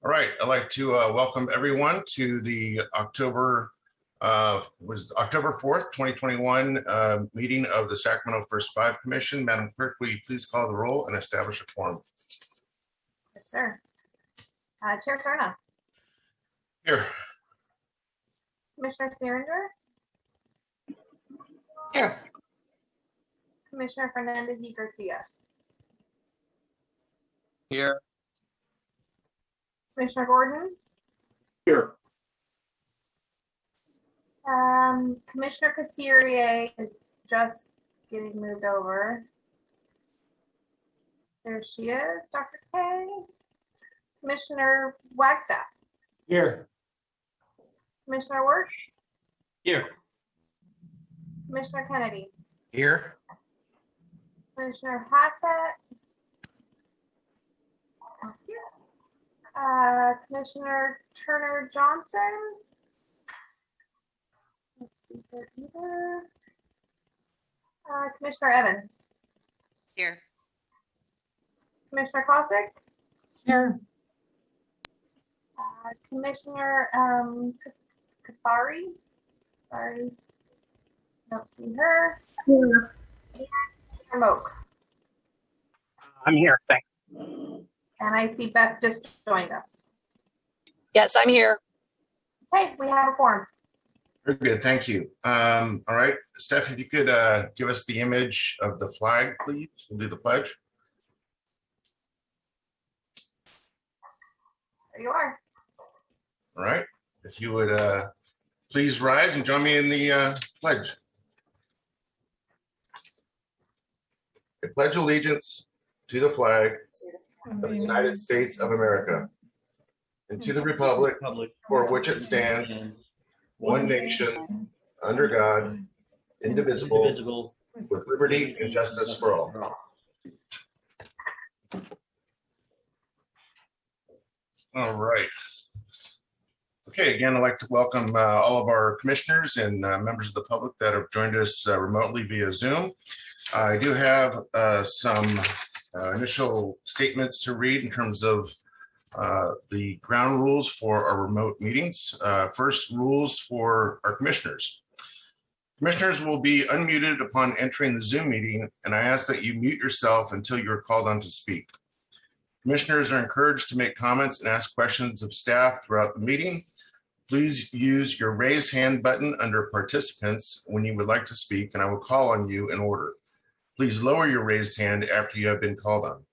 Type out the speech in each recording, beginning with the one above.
All right, I'd like to welcome everyone to the October 4th, 2021 meeting of the Sacramento First Five Commission. Madam Clerk, will you please call the roll and establish a quorum? Yes, sir. Chair Serna. Here. Commissioner Sneeringer. Here. Commissioner Fernandez y Garcia. Here. Commissioner Gordon. Here. Commissioner Casirier is just getting moved over. There she is, Dr. K. Commissioner Wagstaff. Here. Commissioner Wirtz. Here. Commissioner Kennedy. Here. Commissioner Hassett. Commissioner Turner Johnson. Let's see here either. Commissioner Evans. Here. Commissioner Kosick. Here. Commissioner Kafari. Sorry, don't see her. Here. And Moak. I'm here. Thanks. And I see Beth just joined us. Yes, I'm here. Okay, we have a quorum. Very good, thank you. All right, Steph, if you could give us the image of the flag, please. We'll do the pledge. There you are. All right, if you would please rise and join me in the pledge. I pledge allegiance to the flag of the United States of America and to the republic for which it stands, one nation, under God, indivisible, with liberty and justice for all. All right. Okay, again, I'd like to welcome all of our commissioners and members of the public that have joined us remotely via Zoom. I do have some initial statements to read in terms of the ground rules for our remote meetings. First, rules for our commissioners. Commissioners will be unmuted upon entering the Zoom meeting, and I ask that you mute yourself until you're called on to speak. Commissioners are encouraged to make comments and ask questions of staff throughout the meeting. Please use your raise hand button under participants when you would like to speak, and I will call on you in order. Please lower your raised hand after you have been called on.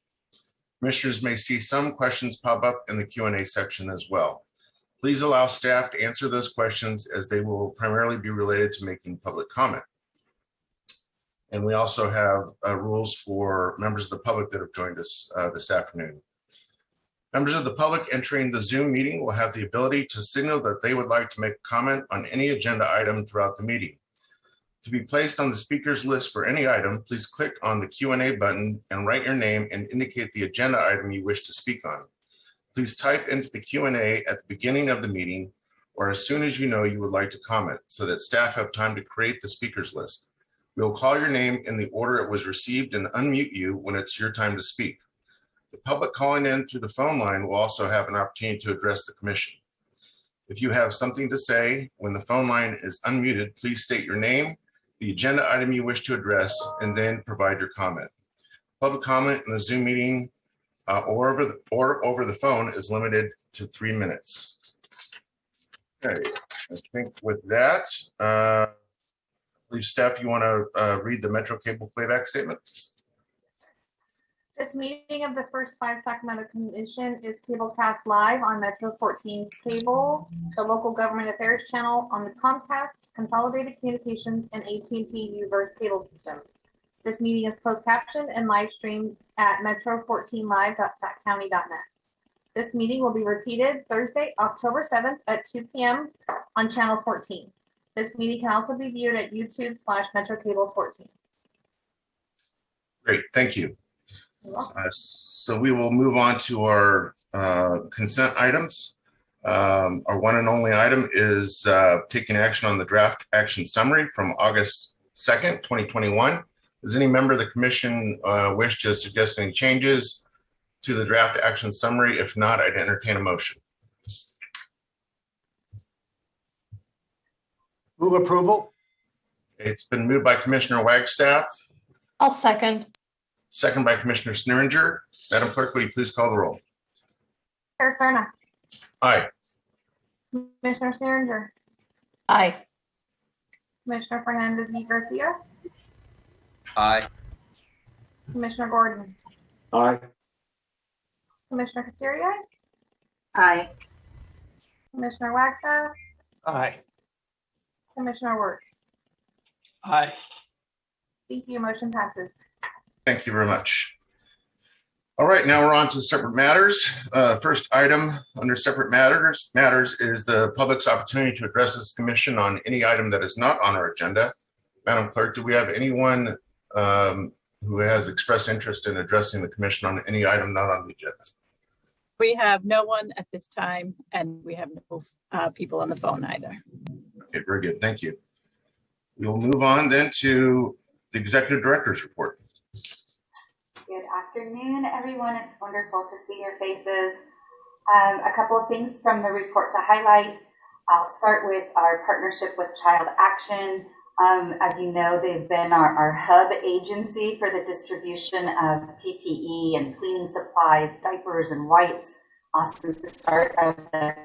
Commissioners may see some questions pop up in the Q&A section as well. Please allow staff to answer those questions as they will primarily be related to making public comment. And we also have rules for members of the public that have joined us this afternoon. Members of the public entering the Zoom meeting will have the ability to signal that they would like to make a comment on any agenda item throughout the meeting. To be placed on the speakers list for any item, please click on the Q&A button and write your name and indicate the agenda item you wish to speak on. Please type into the Q&A at the beginning of the meeting or as soon as you know you would like to comment so that staff have time to create the speakers list. We will call your name in the order it was received and unmute you when it's your time to speak. The public calling in through the phone line will also have an opportunity to address the commission. If you have something to say when the phone line is unmuted, please state your name, the agenda item you wish to address, and then provide your comment. Public comment in the Zoom meeting or over the phone is limited to 3 minutes. Okay, I think with that, I believe Steph, you want to read the Metro Cable playback statement? This meeting of the First Five Sacramento Commission is cablecast live on Metro 14 Cable, the local government affairs channel on the Comcast, Consolidated Communications, and AT&T Uverse cable systems. This meeting is closed captioned and live streamed at metro14live.saccounty.net. This meeting will be repeated Thursday, October 7th at 2 p.m. on channel 14. This meeting can also be viewed at YouTube/Metro Cable 14. Great, thank you. So we will move on to our consent items. Our one and only item is taking action on the draft action summary from August 2nd, 2021. Does any member of the commission wish to suggest any changes to the draft action summary? If not, I'd entertain a motion. Move approval. It's been moved by Commissioner Wagstaff, I'll second. second by Commissioner Sneeringer. Madam Clerk, will you please call the roll? Chair Cerna, Aye. Commissioner Sneeringer, Aye. Commissioner Fernandez y Garcia, Aye. Commissioner Gordon, Aye. Commissioner Casseria, Aye. Commissioner Wagstaff, Aye. Commissioner Wirtz. Aye. Thank you. Motion passes. Thank you very much. All right, now we're on to separate matters. First item under separate matters is the public's opportunity to address this commission on any item that is not on our agenda. Madam Clerk, do we have anyone who has expressed interest in addressing the commission on any item not on the agenda? We have no one at this time, and we have no people on the phone either. Okay, very good. Thank you. We'll move on then to the executive director's report. Good afternoon, everyone. It's wonderful to see your faces. A couple of things from the report to highlight. I'll start with our partnership with Child Action. As you know, they've been our hub agency for the distribution of PPE and cleaning supplies, diapers, and wipes since the start of the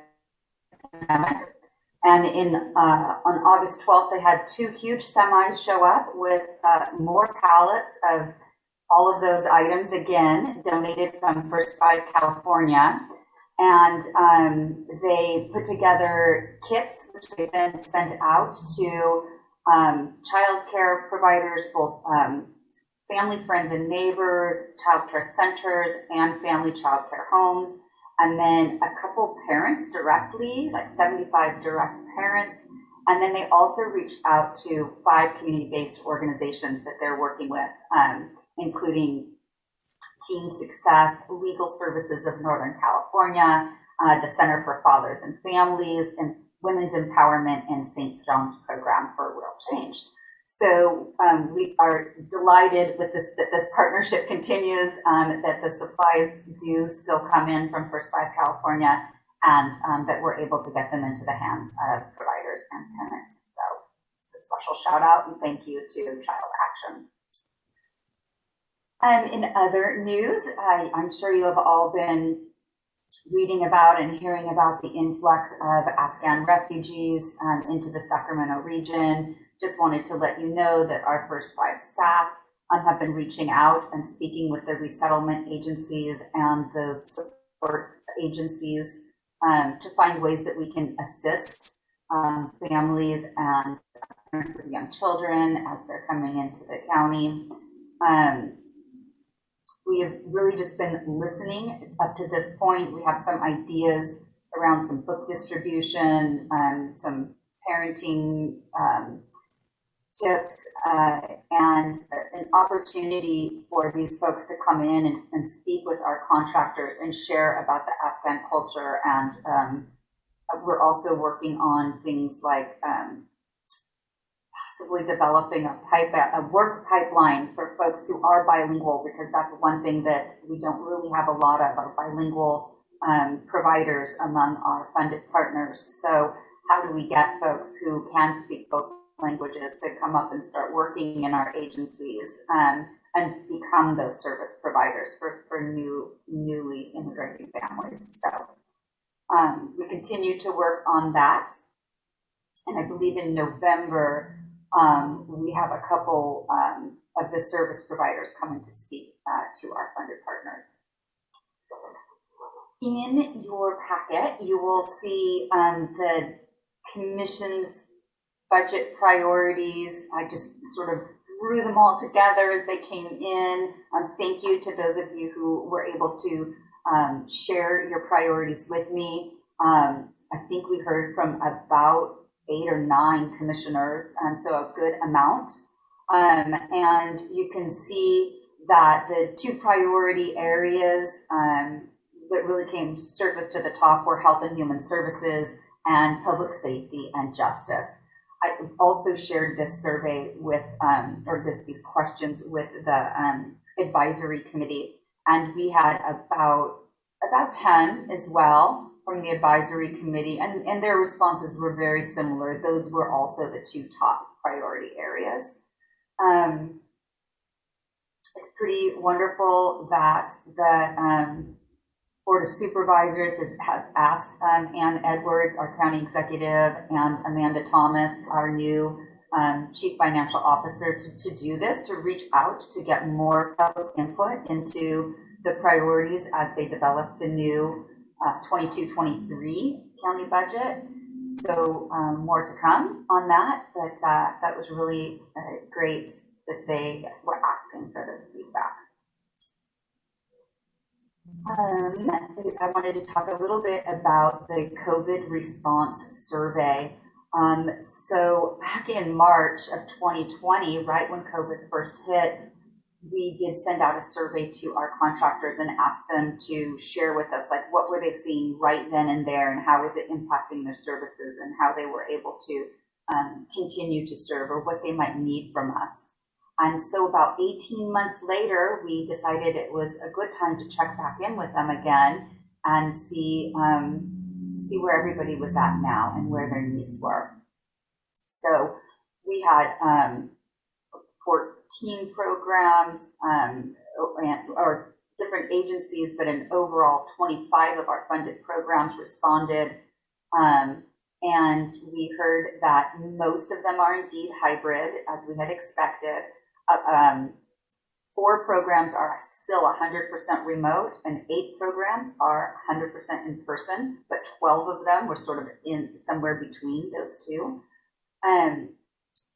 pandemic. And on August 12th, they had 2 huge semis show up with more pallets of all of those items, again, donated from First 5 California. And they put together kits, which they then sent out to child care providers, both family, friends, and neighbors, child care centers, and family child care homes. And then a couple parents directly, like 75 direct parents. And then they also reached out to 5 community-based organizations that they're working with, including Teen Success, Legal Services of Northern California, the Center for Fathers and Families, and Women's Empowerment and St. John's Program for Real Change. So we are delighted with this, that this partnership continues, that the supplies do still come in from First 5 California, and that we're able to get them into the hands of providers and parents. So just a special shout out and thank you to Child Action. In other news, I'm sure you have all been reading about and hearing about the influx of Afghan refugees into the Sacramento region. Just wanted to let you know that our First 5 staff have been reaching out and speaking with the resettlement agencies and those support agencies to find ways that we can assist families and parents with young children as they're coming into the county. We have really just been listening up to this point. We have some ideas around some book distribution, some parenting tips, and an opportunity for these folks to come in and speak with our contractors and share about the Afghan culture. And we're also working on things like possibly developing a work pipeline for folks who are bilingual, because that's one thing that we don't really have a lot of, our bilingual providers among our funded partners. So how do we get folks who can speak both languages to come up and start working in our agencies and become those service providers for newly immigrating families? So we continue to work on that. And I believe in November, we have a couple of the service providers coming to speak to our funded partners. In your packet, you will see the Commission's budget priorities. I just sort of threw them all together as they came in. Thank you to those of you who were able to share your priorities with me. I think we heard from about 8 or 9 commissioners, so a good amount. And you can see that the 2 priority areas that really came surface to the top were health and human services and public safety and justice. I also shared this survey with, these questions with the advisory committee. And we had about 10 as well from the advisory committee, and their responses were very similar. Those were also the 2 top priority areas. It's pretty wonderful that the Board of Supervisors have asked Ann Edwards, our county executive, and Amanda Thomas, our new Chief Financial Officer, to do this, to reach out to get more public input into the priorities as they develop the new 22-23 county budget. So more to come on that, but that was really great that they were asking for this feedback. I wanted to talk a little bit about the COVID response survey. So back in March of 2020, right when COVID first hit, we did send out a survey to our contractors and ask them to share with us, like, what were they seeing right then and there, and how was it impacting their services, and how they were able to continue to serve, or what they might need from us. And so about 18 months later, we decided it was a good time to check back in with them again and see where everybody was at now and where their needs were. So we had 14 programs or different agencies, but in overall 25 of our funded programs responded. And we heard that most of them are indeed hybrid, as we had expected. 4 programs are still 100% remote, and 8 programs are 100% in person, but 12 of them were sort of in somewhere between those 2.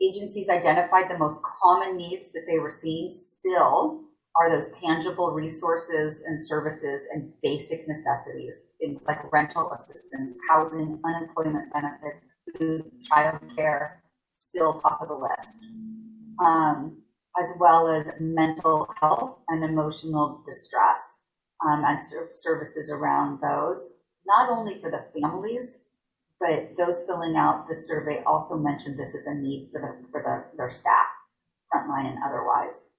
Agencies identified the most common needs that they were seeing still are those tangible resources and services and basic necessities, things like rental assistance, housing, unemployment benefits, food, childcare, still top of the list, as well as mental health and emotional distress, and services around those, not only for the families, but those filling out the survey also mentioned this as a need for their staff, frontline and otherwise.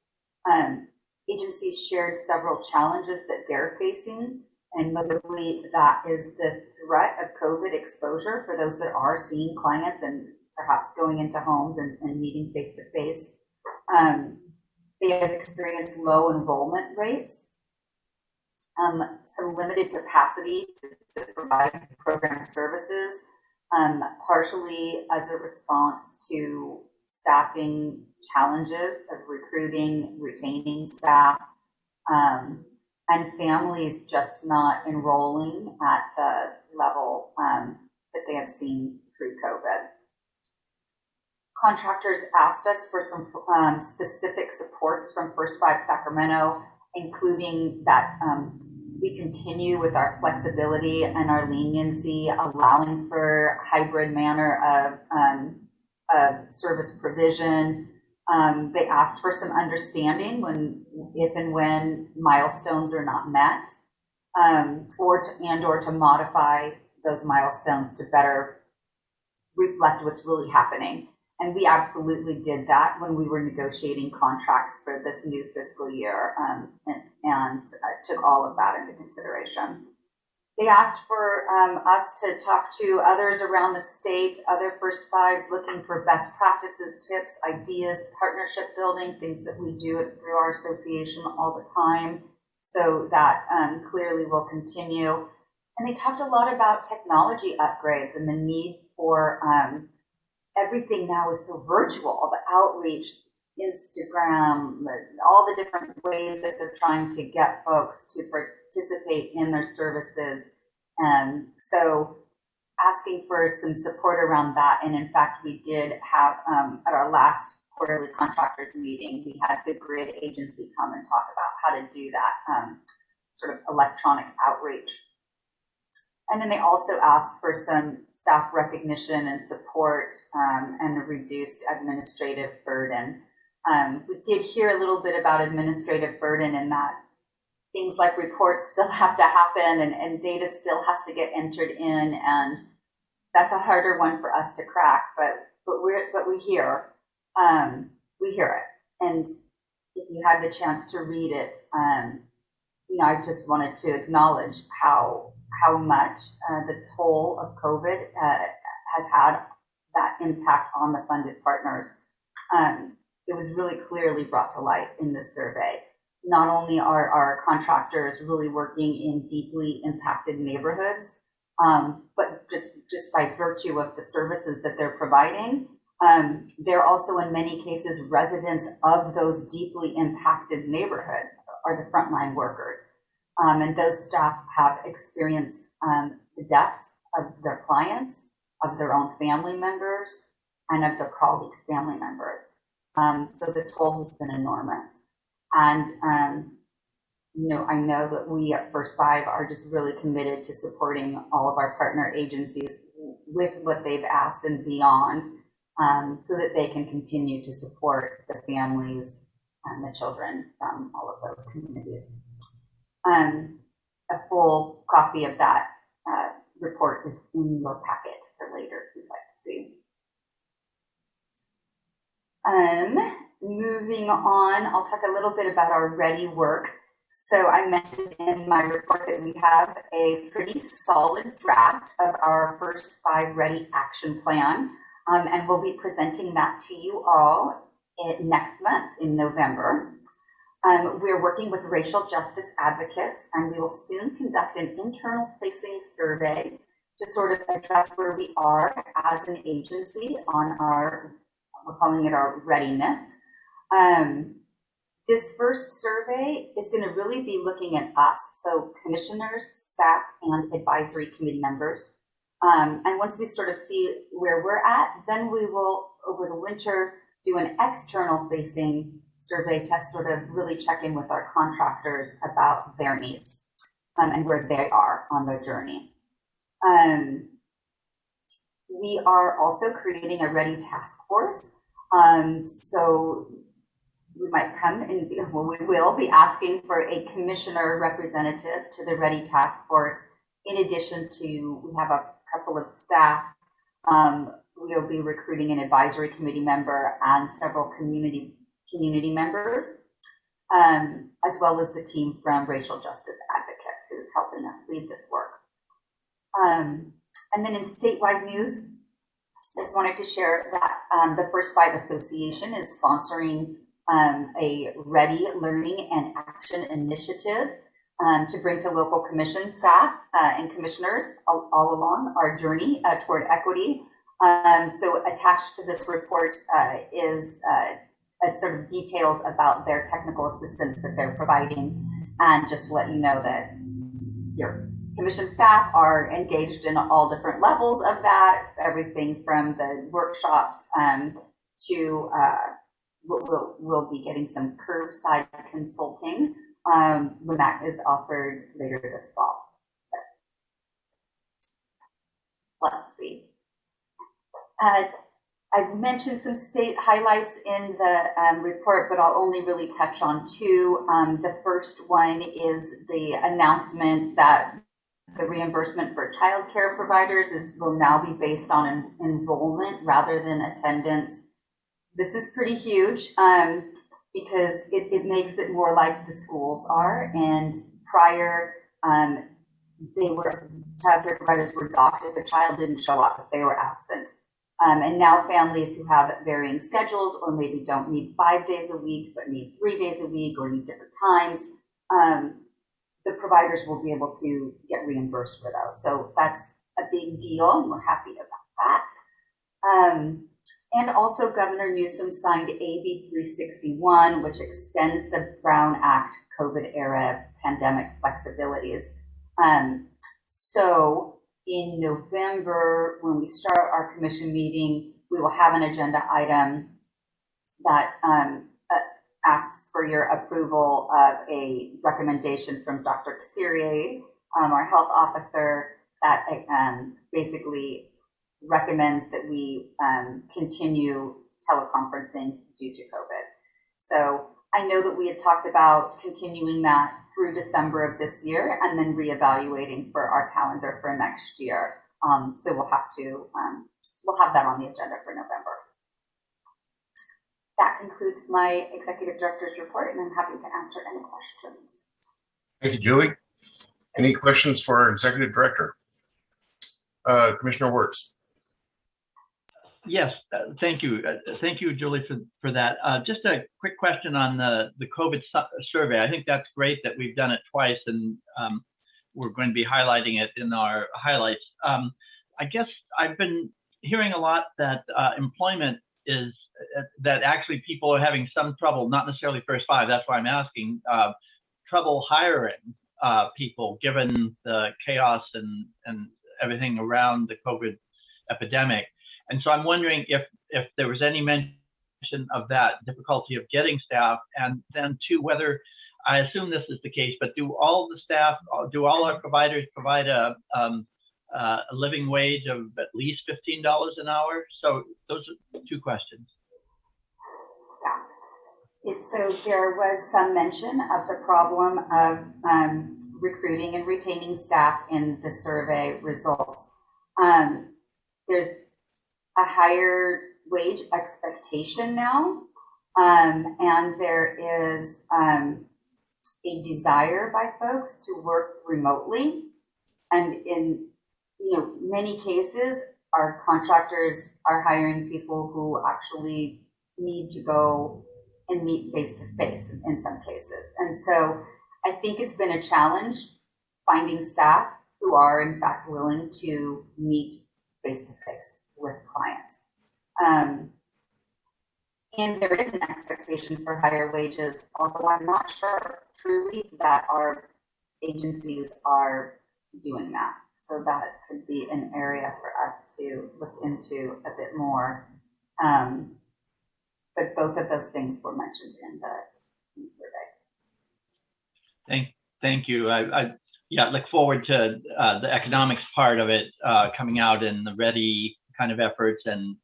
Agencies shared several challenges that they're facing, and notably that is the threat of COVID exposure for those that are seeing clients and perhaps going into homes and meeting face-to-face. They have experienced low enrollment rates, some limited capacity to provide program services, partially as a response to staffing challenges of recruiting, retaining staff, and families just not enrolling at the level that they had seen pre-COVID. Contractors asked us for some specific supports from First 5 Sacramento, including that we continue with our flexibility and our leniency, allowing for hybrid manner of service provision. They asked for some understanding if and when milestones are not met, or to modify those milestones to better reflect what's really happening. And we absolutely did that when we were negotiating contracts for this new fiscal year, and took all of that into consideration. They asked for us to talk to others around the state, other First Fives, looking for best practices, tips, ideas, partnership building, things that we do through our association all the time. So that clearly will continue. And they talked a lot about technology upgrades and the need for everything now is so virtual, the outreach, Instagram, all the different ways that they're trying to get folks to participate in their services. So asking for some support around that. And in fact, we did have, at our last quarterly contractors meeting, we had the grid agency come and talk about how to do that sort of electronic outreach. And then they also asked for some staff recognition and support, and a reduced administrative burden. We did hear a little bit about administrative burden in that things like reports still have to happen, and data still has to get entered in, and that's a harder one for us to crack. But we hear it. And if you had the chance to read it, I just wanted to acknowledge how much the toll of COVID has had that impact on the funded partners. It was really clearly brought to light in this survey. Not only are our contractors really working in deeply impacted neighborhoods, but just by virtue of the services that they're providing, they're also in many cases residents of those deeply impacted neighborhoods are the frontline workers. And those staff have experienced the deaths of their clients, of their own family members, and of their colleagues' family members. So the toll has been enormous. And, I know that we at First Five are just really committed to supporting all of our partner agencies with what they've asked and beyond, so that they can continue to support the families and the children from all of those communities. A full copy of that report is in your packet for later if you'd like to see. Moving on, I'll talk a little bit about our ready work. So I mentioned in my report that we have a pretty solid draft of our First Five Ready Action Plan, and we'll be presenting that to you all next month in November. We're working with racial justice advocates, and we will soon conduct an internal facing survey to sort of address where we are as an agency on we're calling it our readiness. This first survey is going to really be looking at us, so commissioners, staff, and advisory committee members. And once we sort of see where we're at, then we will, over the winter, do an external facing survey to sort of really check in with our contractors about their needs and where they are on their journey. We are also creating a Ready task force. So we might come and we will be asking for a commissioner representative to the Ready task force. In addition to, we have a couple of staff. We'll be recruiting an advisory committee member and several community members, as well as the team from Racial Justice Advocates who's helping us lead this work. And then in statewide news, just wanted to share that the First Five Association is sponsoring a Ready Learning and Action initiative to bring to local commission staff and commissioners all along our journey toward equity. So attached to this report is sort of details about their technical assistance that they're providing, and just to let you know that your commission staff are engaged in all different levels of that, everything from the workshops to we'll be getting some curbside consulting when that is offered later this fall. So, let's see. I've mentioned some state highlights in the report, but I'll only really touch on two. The first one is the announcement that the reimbursement for child care providers will now be based on enrollment rather than attendance. This is pretty huge because it makes it more like the schools are. And prior, child care providers were docked if a child didn't show up, if they were absent. And now families who have varying schedules or maybe don't need 5 days a week, but need 3 days a week or need different times, the providers will be able to get reimbursed for those. So that's a big deal, and we're happy about that. And also Governor Newsom signed AB 361, which extends the Brown Act COVID era pandemic flexibilities. So in November, when we start our commission meeting, we will have an agenda item that asks for your approval of a recommendation from Dr. Kasirier, our health officer, that basically recommends that we continue teleconferencing due to COVID. So I know that we had talked about continuing that through December of this year and then reevaluating for our calendar for next year. So we'll have that on the agenda for November. That concludes my executive director's report, and I'm happy to answer any questions. Thank you, Julie. Any questions for our executive director? Commissioner Wertz. Yes, thank you. Thank you, Julie, for that. Just a quick question on the COVID survey. I think that's great that we've done it twice, and we're going to be highlighting it in our highlights. I guess I've been hearing a lot that employment is, that actually people are having some trouble, not necessarily first five, that's why I'm asking, trouble hiring people given the chaos and everything around the COVID epidemic. And so I'm wondering if there was any mention of that difficulty of getting staff, and then two, whether, I assume this is the case, but do all the staff, do all our providers provide a living wage of at least $15 an hour? So those are two questions. Yeah. So there was some mention of the problem of recruiting and retaining staff in the survey results. There's a higher wage expectation now, and there is a desire by folks to work remotely, and in many cases our contractors are hiring people who actually need to go and meet face to face in some cases. And so I think it's been a challenge finding staff who are in fact willing to meet face to face with clients. And there is an expectation for higher wages, although I'm not sure truly that our agencies are doing that. So that could be an area for us to look into a bit more. But both of those things were mentioned in the survey. Thank you. I look forward to the economics part of it coming out in the ready kind of efforts and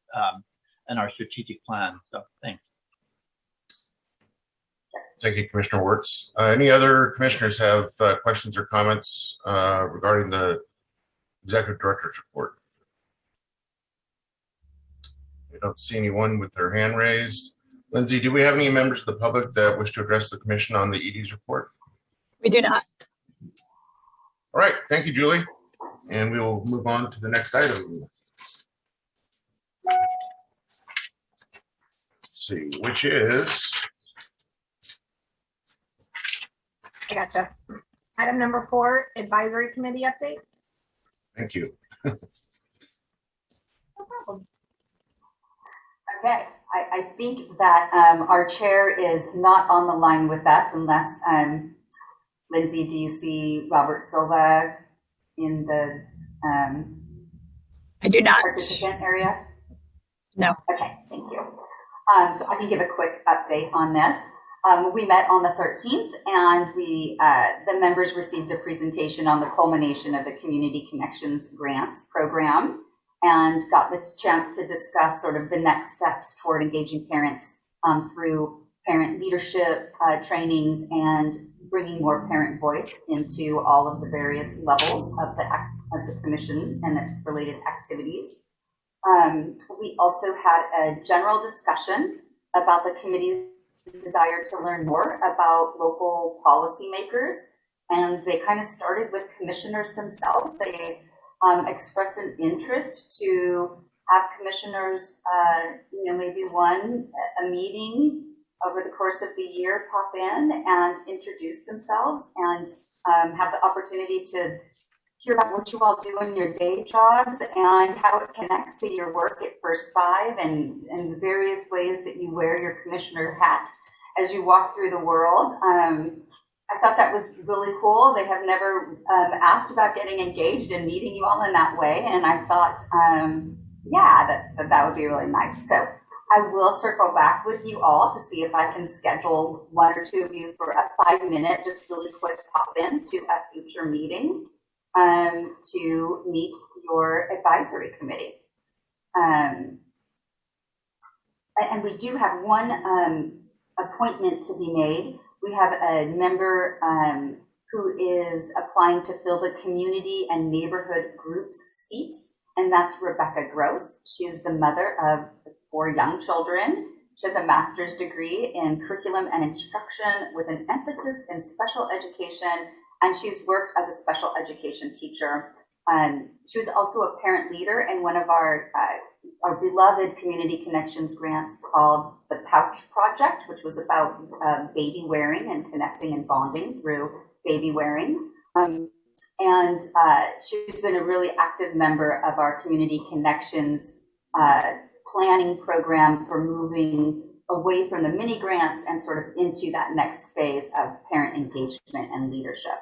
our strategic plan. So thanks. Thank you, Commissioner Wertz. Any other commissioners have questions or comments regarding the executive director's report? I don't see anyone with their hand raised. Lindsay, do we have any members of the public that wish to address the commission on the ED's report? We do not. All right, thank you, Julie. And we will move on to the next item. Let's see, which is, I gotcha. Item number 4, advisory committee update. thank you. No problem. Okay, I think that our chair is not on the line with us unless, Lindsay, do you see Robert Silva in the I do not. participant area? No. Okay, thank you. So I can give a quick update on this. We met on the 13th, and the members received a presentation on the culmination of the Community Connections Grants program, and got the chance to discuss sort of the next steps toward engaging parents through parent leadership trainings and bringing more parent voice into all of the various levels of the commission and its related activities. We also had a general discussion about the committee's desire to learn more about local policymakers, and they kind of started with commissioners themselves. They expressed an interest to have commissioners, maybe a meeting over the course of the year, pop in and introduce themselves and have the opportunity to hear about what you all do in your day jobs and how it connects to your work at First Five and the various ways that you wear your commissioner hat as you walk through the world. I thought that was really cool. They have never asked about getting engaged and meeting you all in that way. And I thought, that would be really nice. So I will circle back with you all to see if I can schedule one or two of you for a 5-minute, just really quick pop in to a future meeting to meet your advisory committee. And we do have one appointment to be made. We have a member who is applying to fill the community and neighborhood groups seat, and that's Rebecca Gross. She is the mother of 4 young children. She has a master's degree in curriculum and instruction with an emphasis in special education and she's worked as a special education teacher. She was also a parent leader in one of our beloved Community Connections grants called the Pouch Project, which was about baby wearing and connecting and bonding through baby wearing. And she's been a really active member of our Community Connections planning program for moving away from the mini grants and sort of into that next phase of parent engagement and leadership.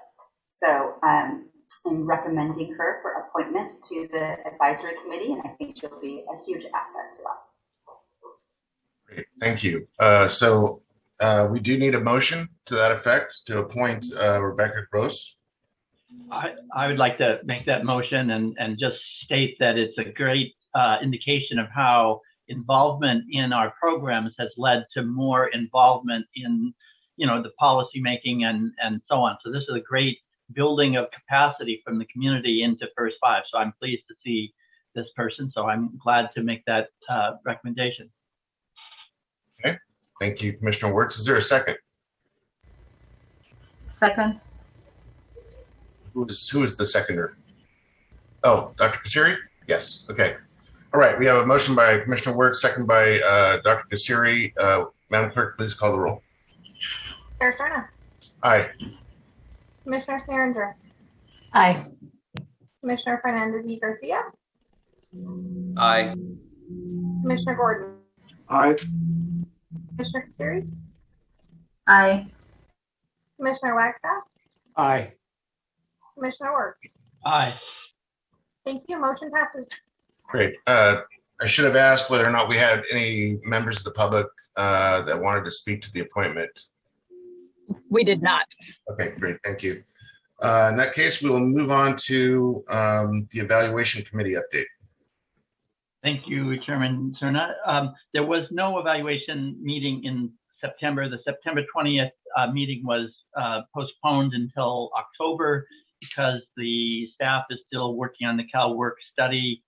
So I'm recommending her for appointment to the advisory committee, and I think she'll be a huge asset to us. Great, thank you. So we do need a motion to that effect to appoint Rebecca Gross. I would like to make that motion and just state that it's a great indication of how involvement in our programs has led to more involvement in, the policy making and so on. So this is a great building of capacity from the community into First Five. So I'm pleased to see this person. So I'm glad to make that recommendation. Okay, thank you, Commissioner Wertz. Is there a second? Second. Who is the seconder? Oh, Dr. Kasiri? Yes, okay. All right, we have a motion by Commissioner Wertz, second by Dr. Kasiri. Madam Clerk, please call the roll. Chair Cerna. Aye. Commissioner Sneeringer. Aye. Commissioner Fernandez y Garcia. Aye. Commissioner Gordon. Aye. Commissioner Kasuri. Aye. Commissioner Wagstaff. Aye. Commissioner Wertz. Aye. Thank you. Motion passes. Great. I should have asked whether or not we had any members of the public that wanted to speak to the appointment. We did not. Okay, great. Thank you. In that case, we will move on to the evaluation committee update. Thank you, Chairman Cerna. There was no evaluation meeting in September. The September 20th meeting was postponed until October because the staff is still working on the CalWork study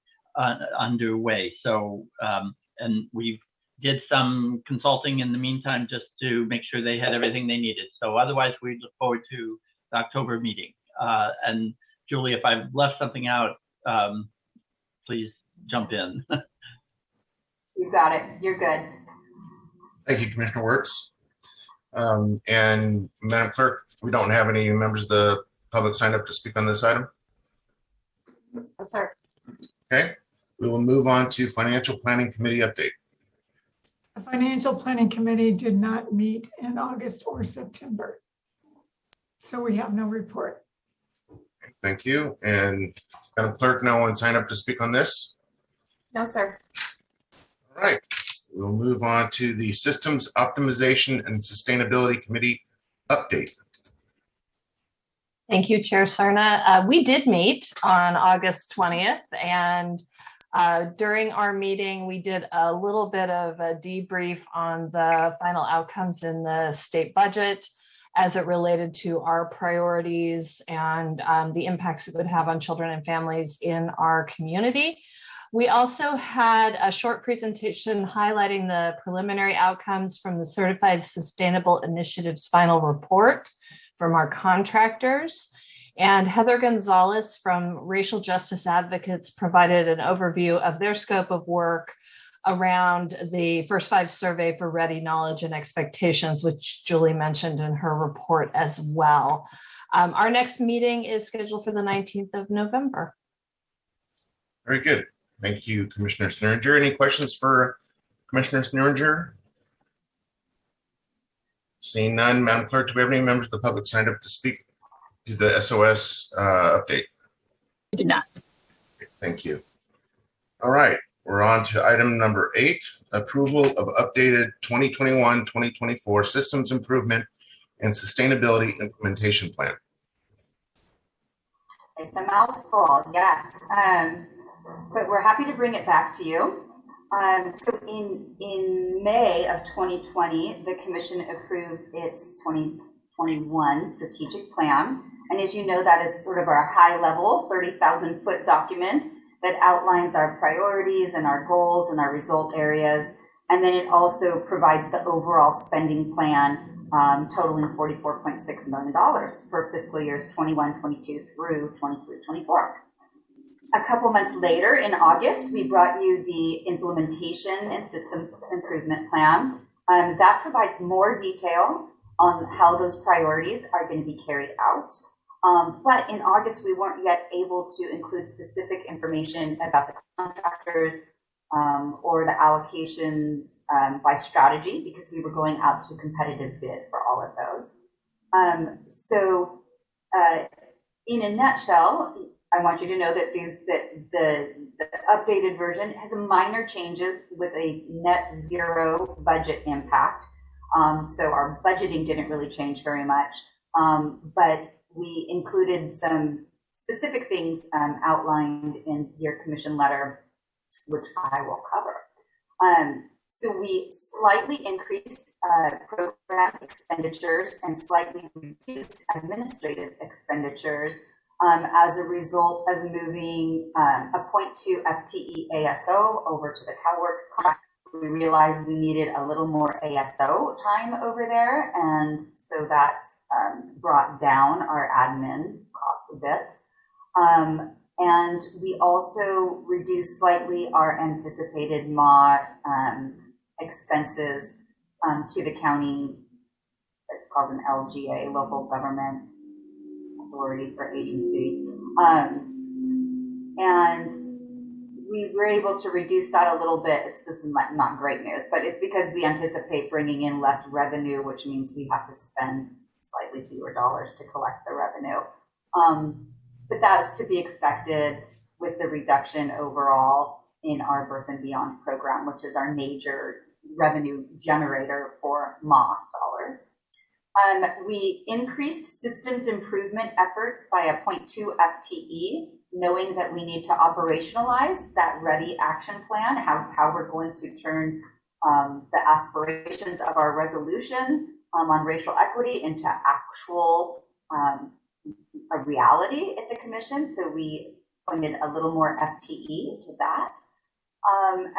underway. So, and we did some consulting in the meantime just to make sure they had everything they needed. So otherwise, we look forward to the October meeting. And Julie, if I've left something out, please jump in. You got it. You're good. Thank you, Commissioner Wertz. And Madam Clerk, we don't have any members of the public signed up to speak on this item. No, sir. Okay, we will move on to financial planning committee update. The Financial Planning Committee did not meet in August or September, so we have no report. Thank you. And Madam Clerk, no one signed up to speak on this? No, sir. All right, we'll move on to the Systems Optimization and Sustainability Committee update. Thank you, Chair Cerna. We did meet on August 20th, and during our meeting, we did a little bit of a debrief on the final outcomes in the state budget as it related to our priorities and the impacts it would have on children and families in our community. We also had a short presentation highlighting the preliminary outcomes from the Certified Sustainable Initiatives final report from our contractors. And Heather Gonzalez from Racial Justice Advocates provided an overview of their scope of work around the First Five survey for ready knowledge and expectations, which Julie mentioned in her report as well. Our next meeting is scheduled for the 19th of November. Very good. Thank you, Commissioner Sneeringer. Any questions for Commissioner Sneeringer? Seeing none, Madam Clerk, do we have any members of the public signed up to speak to the SOS update? We did not. Thank you. All right, we're on to item number 8, approval of updated 2021-2024 systems improvement and sustainability implementation plan. It's a mouthful, yes. But we're happy to bring it back to you. So in May of 2020, the Commission approved its 2021 strategic plan. And as you know, that is sort of our high level 30,000 foot document that outlines our priorities and our goals and our result areas. And then it also provides the overall spending plan totaling $44.6 million for fiscal years 21-22 through 23-24. A couple months later, in August, we brought you the implementation and systems improvement plan. That provides more detail on how those priorities are going to be carried out. But in August, we weren't yet able to include specific information about the contractors or the allocations by strategy because we were going out to competitive bid for all of those. In a nutshell, I want you to know that the updated version has minor changes with a net zero budget impact. So our budgeting didn't really change very much, but we included some specific things outlined in your commission letter, which I will cover. So we slightly increased program expenditures and slightly reduced administrative expenditures as a result of moving a 0.2 FTE ASO over to the CalWorks contract. We realized we needed a little more ASO time over there, and so that brought down our admin costs a bit. And we also reduced slightly our anticipated MA expenses to the county. It's called an LGA, Local Government Authority for Agency. And we were able to reduce that a little bit. This is not great news, but it's because we anticipate bringing in less revenue, which means we have to spend slightly fewer dollars to collect the revenue. But that's to be expected with the reduction overall in our Birth and Beyond program, which is our major revenue generator for MA dollars. We increased systems improvement efforts by a 0.2 FTE, knowing that we need to operationalize that ready action plan, how we're going to turn the aspirations of our resolution on racial equity into actual a reality at the commission. So we pointed a little more FTE to that.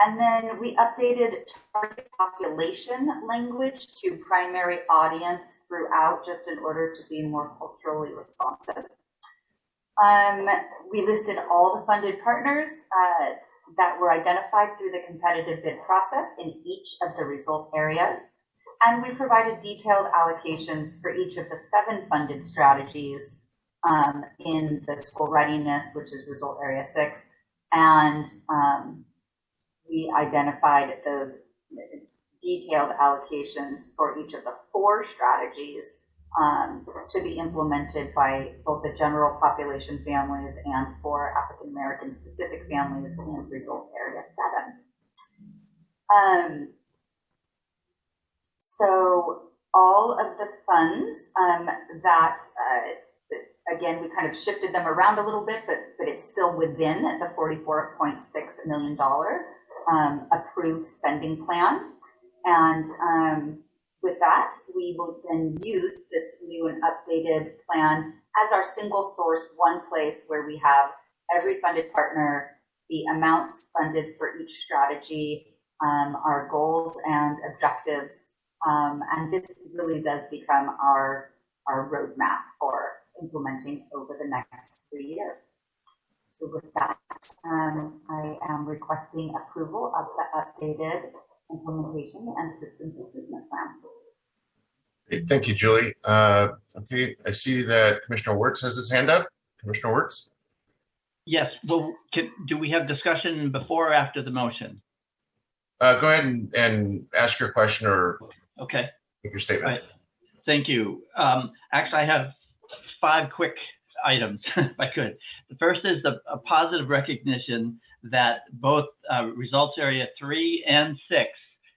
And then we updated target population language to primary audience throughout, just in order to be more culturally responsive. We listed all the funded partners that were identified through the competitive bid process in each of the result areas. And we provided detailed allocations for each of the 7 funded strategies in the school readiness, which is result area 6. And we identified those detailed allocations for each of the 4 strategies to be implemented by both the general population families and for African American specific families in result area 7. So all of the funds that again, we kind of shifted them around a little bit, but it's still within the $44.6 million approved spending plan. And with that, we will then use this new and updated plan as our single source, one place where we have every funded partner, the amounts funded for each strategy, our goals and objectives. And this really does become our roadmap for implementing over the next 3 years. So with that, I am requesting approval of the updated implementation and systems improvement plan. Great. Thank you, Julie. Okay, I see that Commissioner Wirtz has his hand up. Commissioner Wirtz? Yes, well, do we have discussion before or after the motion? Go ahead and ask your question or okay, make your statement. right. Thank you. Actually, I have 5 quick items, if I could. The first is a positive recognition that both results area 3 and 6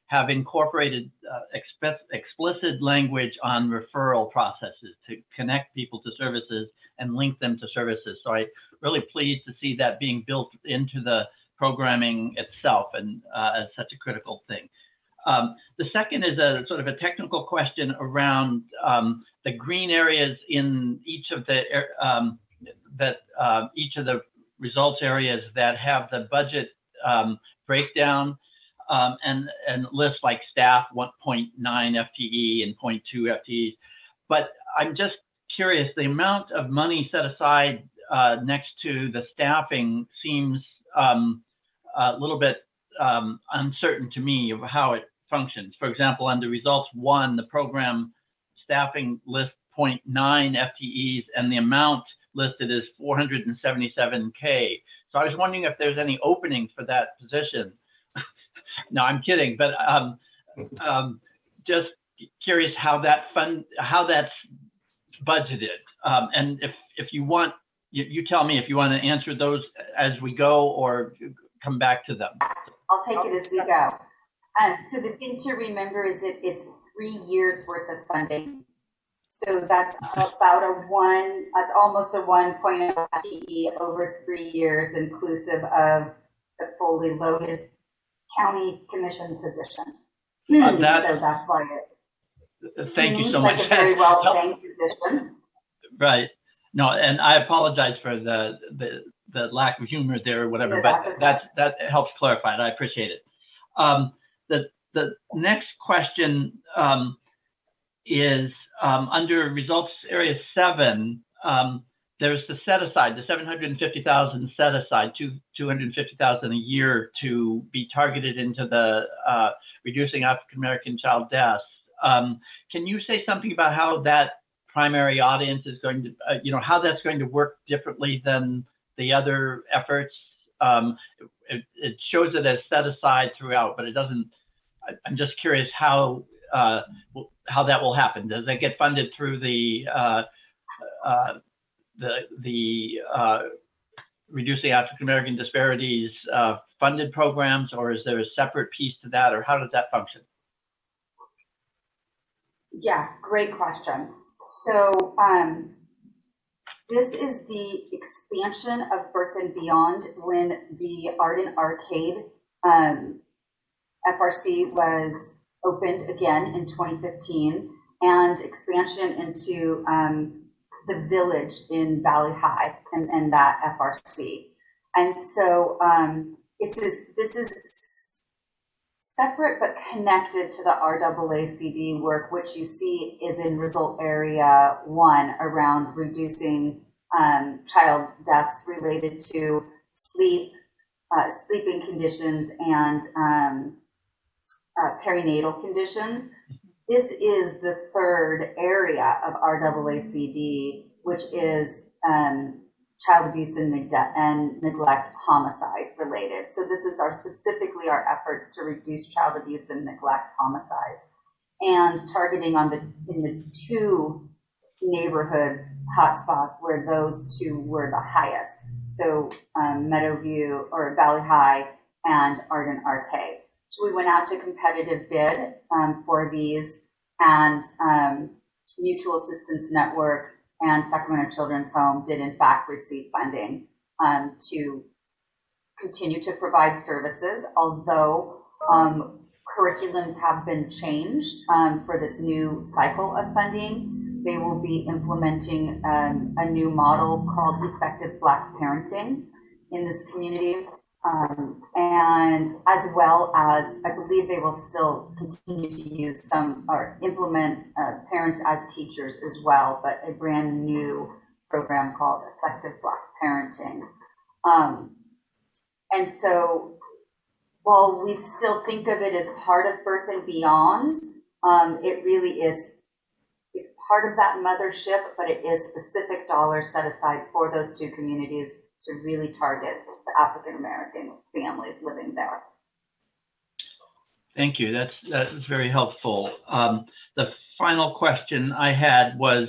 have incorporated explicit language on referral processes to connect people to services and link them to services. So I'm really pleased to see that being built into the programming itself and as such a critical thing. The second is a sort of a technical question around the green areas in each of the results areas that have the budget breakdown. and lists like staff 1.9 FTE and 0.2 FTE. But I'm just curious, the amount of money set aside next to the staffing seems a little bit uncertain to me of how it functions. For example, under results 1, the program staffing lists 0.9 FTEs and the amount listed is 477K. So I was wondering if there's any openings for that position. No, I'm kidding, but just curious how that's budgeted. And if you want, you tell me if you want to answer those as we go or come back to them. I'll take it as we go. So the thing to remember is that it's 3 years worth of funding. So that's about that's almost a 1.0 FTE over 3 years, inclusive of the fully loaded county commission position. So that's why it thank you seems so like much. a very well-paying position. Right. No, and I apologize for the lack of humor there or whatever, No, but that's okay. that helps clarify it. I appreciate it. The next question is under results area 7. There's the set aside, the 750,000 set aside, 250,000 a year to be targeted into the reducing African American child deaths. Can you say something about how that primary audience is going to, how that's going to work differently than the other efforts? It shows it as set aside throughout, but it doesn't. I'm just curious how that will happen. Does it get funded through the reducing African American disparities funded programs, or is there a separate piece to that, or how does that function? Yeah, great question. So this is the expansion of Birth and Beyond when the Arden Arcade FRC was opened again in 2015, and expansion into the village in Valley High and that FRC. And so this is separate but connected to the RAACD work, which you see is in result area 1 around reducing child deaths related to sleeping conditions and perinatal conditions. This is the third area of RAACD, which is child abuse and neglect homicide related. So this is specifically our efforts to reduce child abuse and neglect homicides, and targeting in the 2 neighborhoods hotspots where those 2 were the highest. So Meadowview or Valley High and Arden Arcade. So we went out to competitive bid for these, and Mutual Assistance Network and Sacramento Children's Home did in fact receive funding to continue to provide services, although curriculums have been changed for this new cycle of funding. They will be implementing a new model called Effective Black Parenting in this community. And as well as, I believe they will still continue to use or implement parents as teachers as well, but a brand new program called Effective Black Parenting. And so while we still think of it as part of Birth and Beyond, it really is, it's part of that mothership, but it is specific dollars set aside for those 2 communities to really target the African American families living there. Thank you. That's very helpful. The final question I had was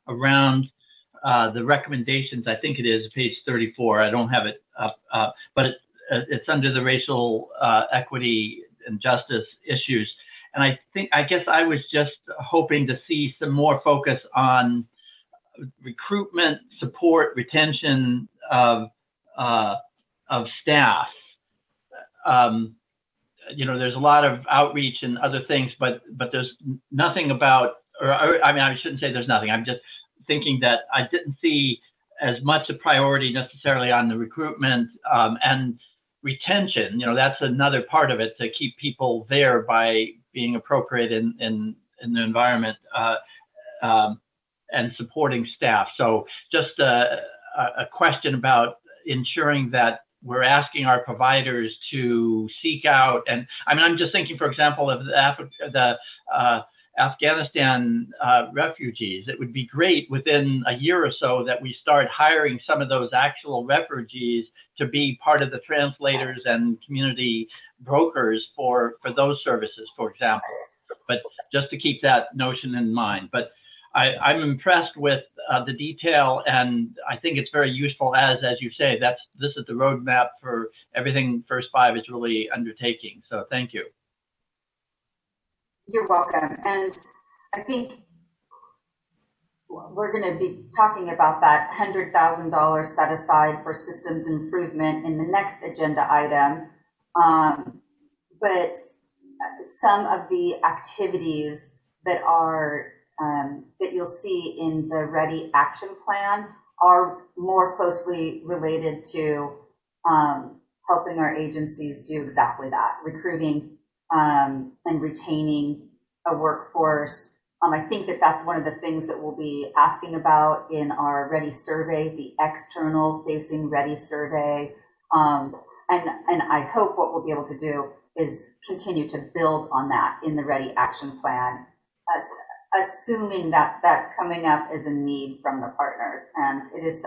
around the recommendations. I think it is page 34. I don't have it up, but it's under the racial equity and justice issues. And I guess I was just hoping to see some more focus on recruitment, support, retention of staff. There's a lot of outreach and other things, but there's nothing about, I shouldn't say there's nothing. I'm just thinking that I didn't see as much a priority necessarily on the recruitment and retention, that's another part of it, to keep people there by being appropriate in the environment and supporting staff. So just a question about ensuring that we're asking our providers to seek out, and I'm just thinking, for example, of the Afghanistan refugees. It would be great within a year or so that we start hiring some of those actual refugees to be part of the translators and community brokers for those services, for example. But just to keep that notion in mind. But I'm impressed with the detail, and I think it's very useful as you say, this is the roadmap for everything First Five is really undertaking. So thank you. You're welcome. And I think we're going to be talking about that $100,000 set aside for systems improvement in the next agenda item. But some of the activities that are that you'll see in the Ready Action Plan are more closely related to helping our agencies do exactly that, recruiting and retaining a workforce. I think that's one of the things that we'll be asking about in our Ready survey, the external facing Ready survey. And I hope what we'll be able to do is continue to build on that in the Ready Action Plan, assuming that that's coming up as a need from the partners. And it is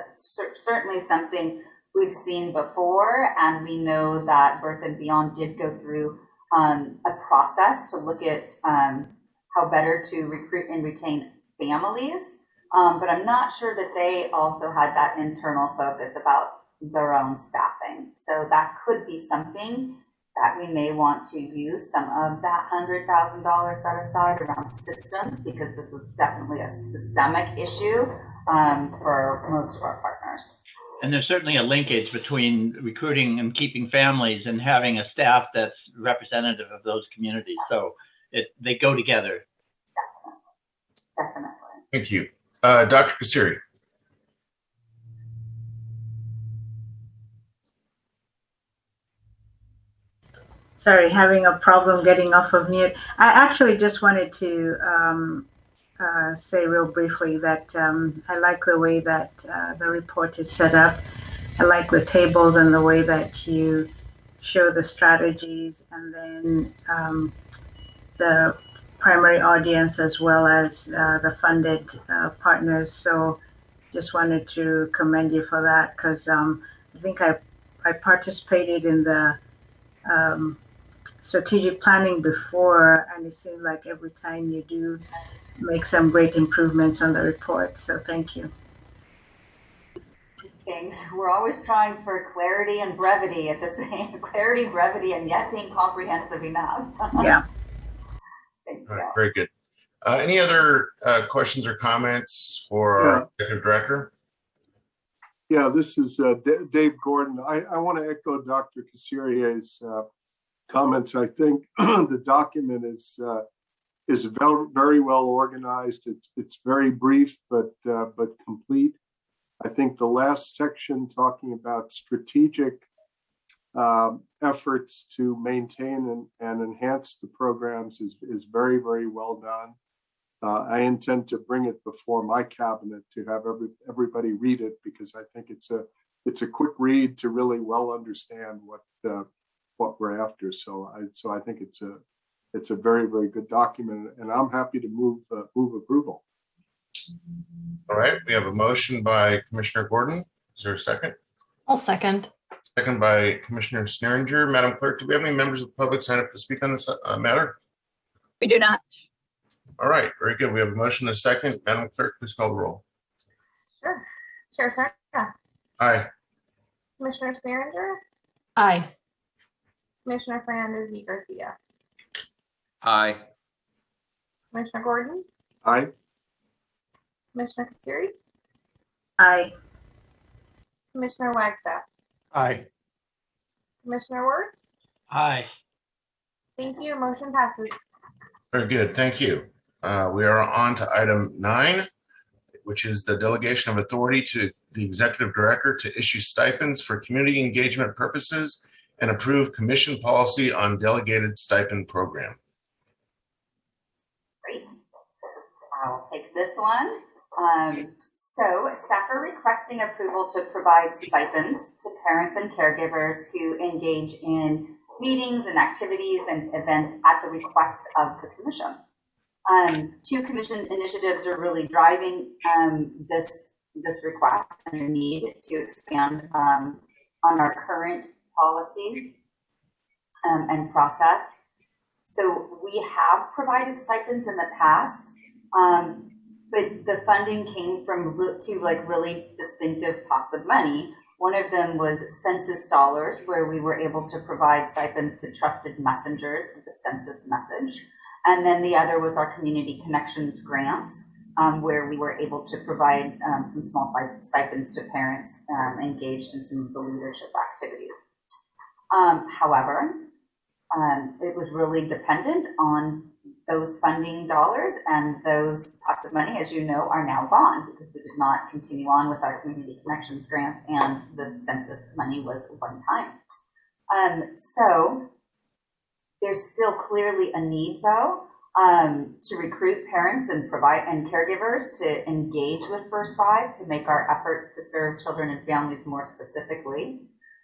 certainly something we've seen before, and we know that Birth and Beyond did go through a process to look at how better to recruit and retain families, but I'm not sure that they also had that internal focus about their own staffing. So that could be something that we may want to use some of that $100,000 set aside around systems, because this is definitely a systemic issue for most of our partners. And there's certainly a linkage between recruiting and keeping families and having a staff that's representative of those communities. So they go together. Definitely. Thank you. Dr. Kasiri. Sorry, having a problem getting off of mute. I actually just wanted to say real briefly that I like the way that the report is set up. I like the tables and the way that you show the strategies, and then the primary audience as well as the funded partners. So just wanted to commend you for that, because I think I participated in the strategic planning before, and it seems like every time you do make some great improvements on the report. So thank you. Thanks. We're always trying for clarity and brevity at the same clarity, brevity, and yet being comprehensive enough. Yeah. Thank you. All right, very good. Any other questions or comments for our executive director? Yeah, this is Dave Gordon. I want to echo Dr. Kasirie's comments. I think the document is very well organized. It's very brief, but complete. I think the last section talking about strategic efforts to maintain and enhance the programs is very, very well done. I intend to bring it before my cabinet to have everybody read it, because I think it's a quick read to really well understand what we're after. So I think it's a very, very good document, and I'm happy to move approval. All right, we have a motion by Commissioner Gordon. Is there a second? I'll second. Second by Commissioner Sneeringer. Madam Clerk, do we have any members of the public sign up to speak on this matter? We do not. All right, very good. We have a motion and a second. Madam Clerk, please call the roll. Sure. Chair Sarna. Aye. Commissioner Sneeringer. Aye. Commissioner Fernandez de Garcia. Aye. Commissioner Gordon. Aye. Commissioner Kasiri. Aye. Commissioner Wagstaff. Aye. Commissioner Wirtz. Aye. Thank you. Motion passes. Very good. Thank you. We are on to item 9, which is the delegation of authority to the executive director to issue stipends for community engagement purposes and approve commission policy on delegated stipend program. Great. I'll take this one. So staff are requesting approval to provide stipends to parents and caregivers who engage in meetings and activities and events at the request of the commission. Two commission initiatives are really driving this request and the need to expand on our current policy and process. So we have provided stipends in the past, but the funding came from two really distinctive pots of money. One of them was census dollars, where we were able to provide stipends to trusted messengers of the census message. And then the other was our Community Connections grants, where we were able to provide some small stipends to parents engaged in some of the leadership activities. However, it was really dependent on those funding dollars, and those pots of money, as you know, are now gone because we did not continue on with our Community Connections grants, and the census money was one time. So there's still clearly a need, though, to recruit parents and caregivers to engage with First Five, to make our efforts to serve children and families more specifically.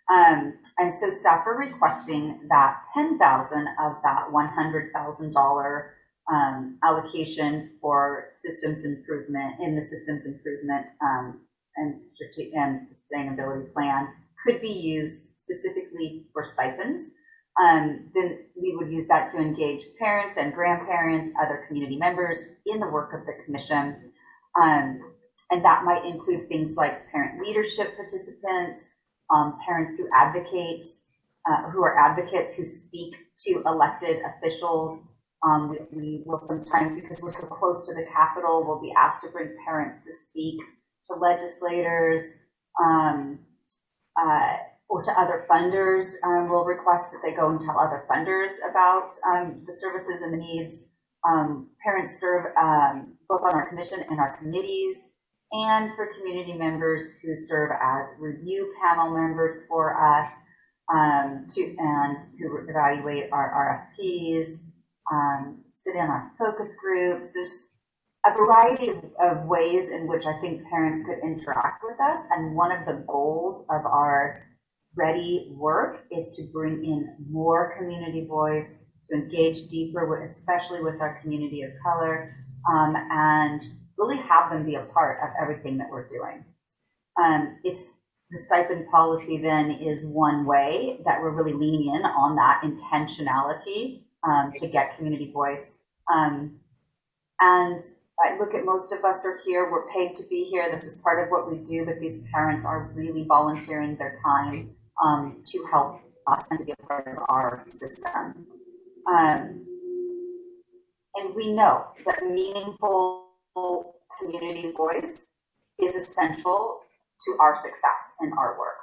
And so staff are requesting that $10,000 of that $100,000 allocation for systems improvement in the systems improvement and sustainability plan could be used specifically for stipends. Then we would use that to engage parents and grandparents, other community members in the work of the commission. And that might include things like parent leadership participants, parents who advocate, who are advocates who speak to elected officials. We will sometimes, because we're so close to the Capitol, we'll be asked to bring parents to speak to legislators, or to other funders. We'll request that they go and tell other funders about the services and the needs. Parents serve both on our commission and our committees, and for community members who serve as review panel members for us, and who evaluate our RFPs, sit in on focus groups. There's a variety of ways in which I think parents could interact with us, and one of the goals of our Ready work is to bring in more community voice, to engage deeper with, especially with our community of color, and really have them be a part of everything that we're doing. It's the stipend policy then is one way that we're really leaning in on that intentionality to get community voice. And I look at most of us are here, we're paid to be here. This is part of what we do, but these parents are really volunteering their time to help us and to be a part of our system. And we know that meaningful community voice is essential to our success in our work.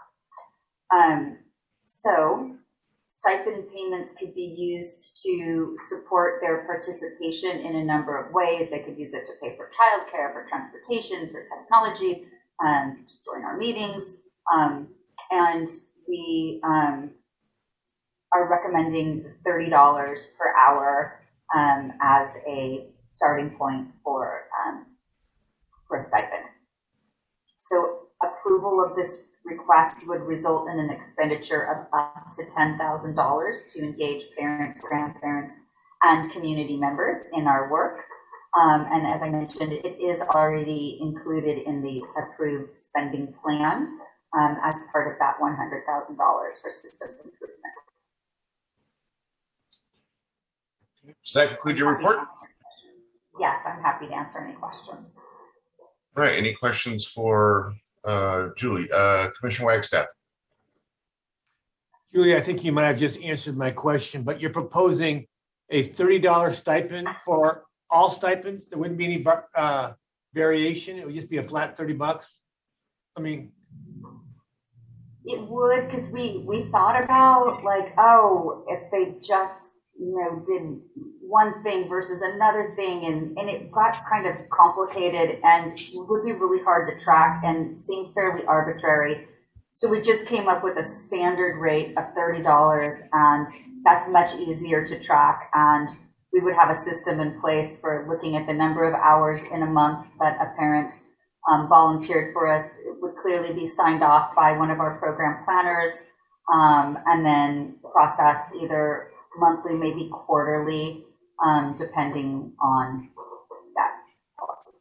So stipend payments could be used to support their participation in a number of ways. They could use it to pay for childcare, for transportation, for technology, to join our meetings. And we are recommending $30 per hour as a starting point for a stipend. So approval of this request would result in an expenditure of up to $10,000 to engage parents, grandparents, and community members in our work. And as I mentioned, it is already included in the approved spending plan as part of that $100,000 for systems improvement. Does that conclude your report? Yes, I'm happy to answer any questions. All right, any questions for Julie? Commissioner Wagstaff. Julie, I think you might have just answered my question, but you're proposing a $30 stipend for all stipends? There wouldn't be any variation? It would just be a flat $30? I mean, it would, because we thought about like, oh, if they just did one thing versus another thing, and it got kind of complicated and would be really hard to track and seemed fairly arbitrary. So we just came up with a standard rate of $30, and that's much easier to track. And we would have a system in place for looking at the number of hours in a month that a parent volunteered for us. It would clearly be signed off by one of our program planners, and then processed either monthly, maybe quarterly, depending on that policy.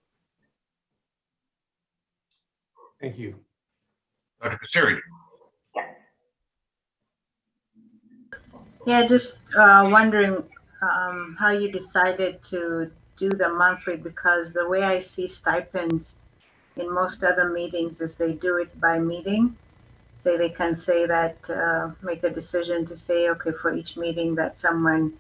Thank you. Dr. Kassiri. Yes. Yeah, just wondering how you decided to do the monthly, because the way I see stipends in most other meetings is they do it by meeting. Say they can say that, make a decision to say, okay, for each meeting that someone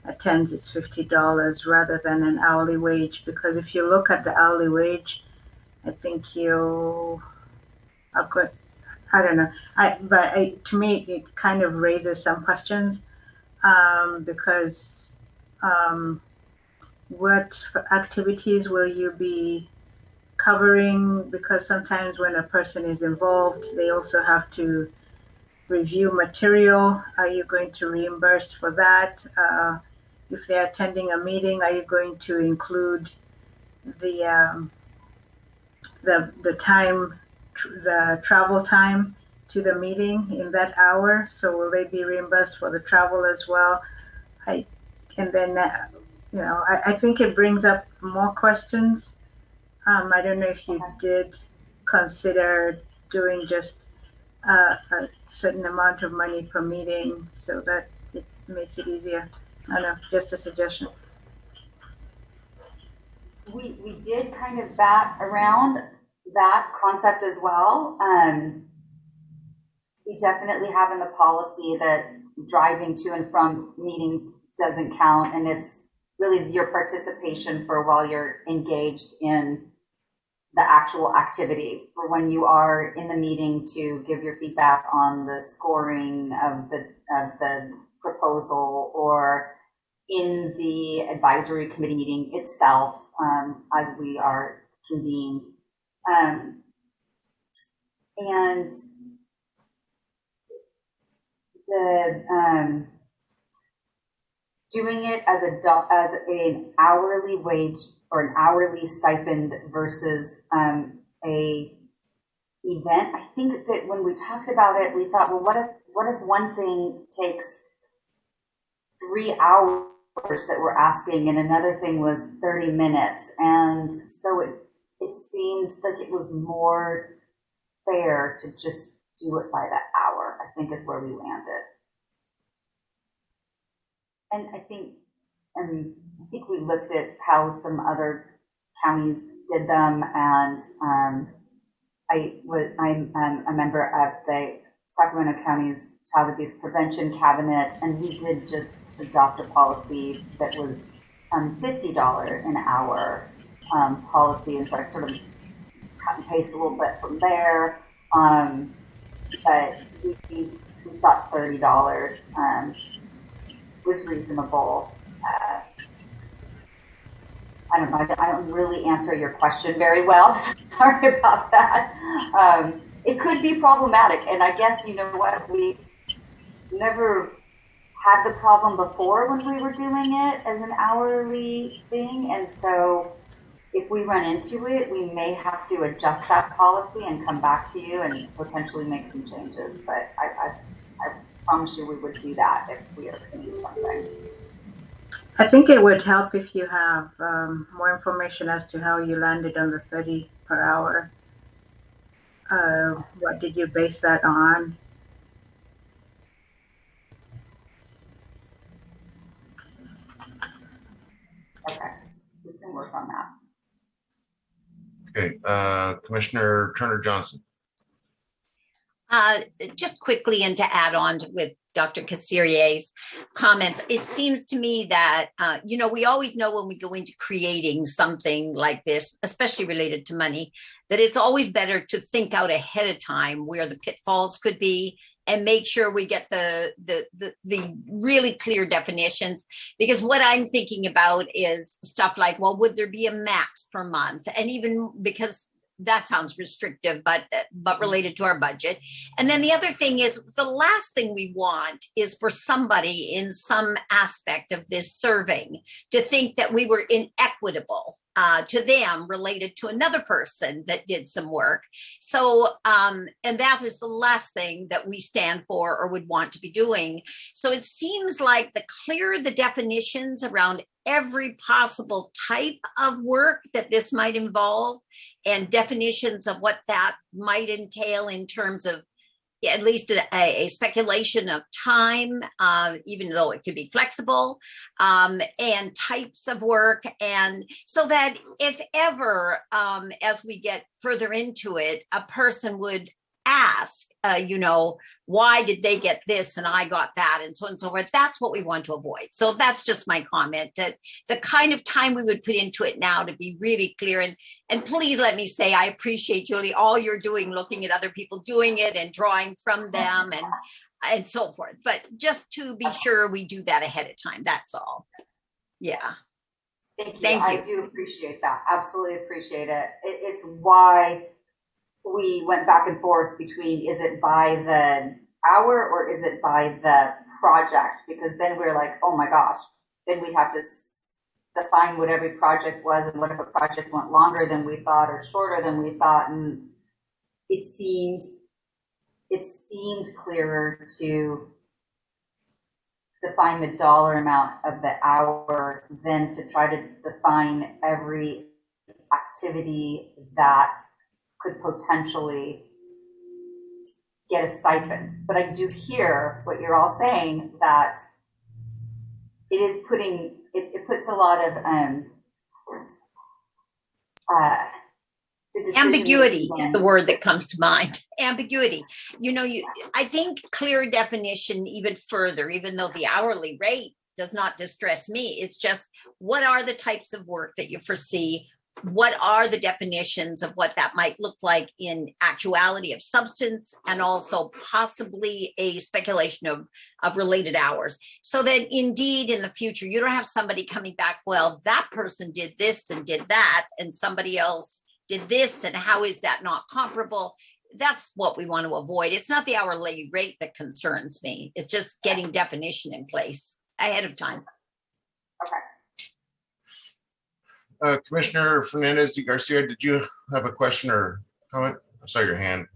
attends, it's $50 rather than an hourly wage. Because if you look at the hourly wage, I think you are good. I don't know. To me, it kind of raises some questions, because what activities will you be covering? Because sometimes when a person is involved, they also have to review material. Are you going to reimburse for that? If they're attending a meeting, are you going to include the time, the travel time to the meeting in that hour? So will they be reimbursed for the travel as well? I think it brings up more questions. I don't know if you did consider doing just a certain amount of money per meeting so that it makes it easier. I don't know, just a suggestion. We did kind of bat around that concept as well. We definitely have in the policy that driving to and from meetings doesn't count, and it's really your participation for while you're engaged in the actual activity, or when you are in the meeting to give your feedback on the scoring of the proposal, or in the advisory committee meeting itself, as we are convened. And the doing it as an hourly wage or an hourly stipend versus a event. I think that when we talked about it, we thought, well, what if one thing takes 3 hours that we're asking, and another thing was 30 minutes, and so it seemed like it was more fair to just do it by the hour, I think is where we landed. And I think we looked at how some other counties did them, and I'm a member of the Sacramento County's Child Abuse Prevention Cabinet, and we did just adopt a policy that was $50 an hour policy, and so I sort of cut and paste a little bit from there, but we thought $30 was reasonable. I don't know, I don't really answer your question very well. Sorry about that. It could be problematic, and I guess, you know what, we never had the problem before when we were doing it as an hourly thing, and so if we run into it, we may have to adjust that policy and come back to you and potentially make some changes, but I promise you we would do that if we are seeing something. I think it would help if you have more information as to how you landed on the 30 per hour. What did you base that on? Okay, we can work on that. Okay, Commissioner Turner Johnson. Just quickly, and to add on with Dr. Kassirier's comments, it seems to me that, we always know when we go into creating something like this, especially related to money, that it's always better to think out ahead of time where the pitfalls could be and make sure we get the really clear definitions. Because what I'm thinking about is stuff like, well, would there be a max per month? And even because that sounds restrictive, but related to our budget. And then the other thing is, the last thing we want is for somebody in some aspect of this serving to think that we were inequitable to them related to another person that did some work. So, and that is the last thing that we stand for or would want to be doing. So it seems like the clearer the definitions around every possible type of work that this might involve, and definitions of what that might entail in terms of at least a speculation of time, even though it could be flexible, and types of work. And so that if ever, as we get further into it, a person would ask, why did they get this and I got that, and so on and so forth. That's what we want to avoid. So that's just my comment, that the kind of time we would put into it now to be really clear. And please let me say, I appreciate, Julie, all you're doing, looking at other people doing it and drawing from them and so forth. But just to be sure we do that ahead of time. That's all. Yeah. Thank you. I do appreciate that. Absolutely appreciate it. It's why we went back and forth between, is it by the hour or is it by the project? Because then we're like, oh my gosh, then we have to define what every project was, and what if a project went longer than we thought or shorter than we thought. And it seemed clearer to define the dollar amount of the hour than to try to define every activity that could potentially get a stipend. But I do hear what you're all saying, that it is putting, it puts a lot of ambiguity is the word that comes to mind. Ambiguity. I think clear definition even further, even though the hourly rate does not distress me. It's just, what are the types of work that you foresee? What are the definitions of what that might look like in actuality of substance, and also possibly a speculation of related hours, so that indeed in the future you don't have somebody coming back, well, that person did this and did that and somebody else did this, and how is that not comparable? That's what we want to avoid. It's not the hourly rate that concerns me. It's just getting definition in place ahead of time. Okay. Commissioner Fernandez y Garcia, did you have a question or comment? I saw your hand.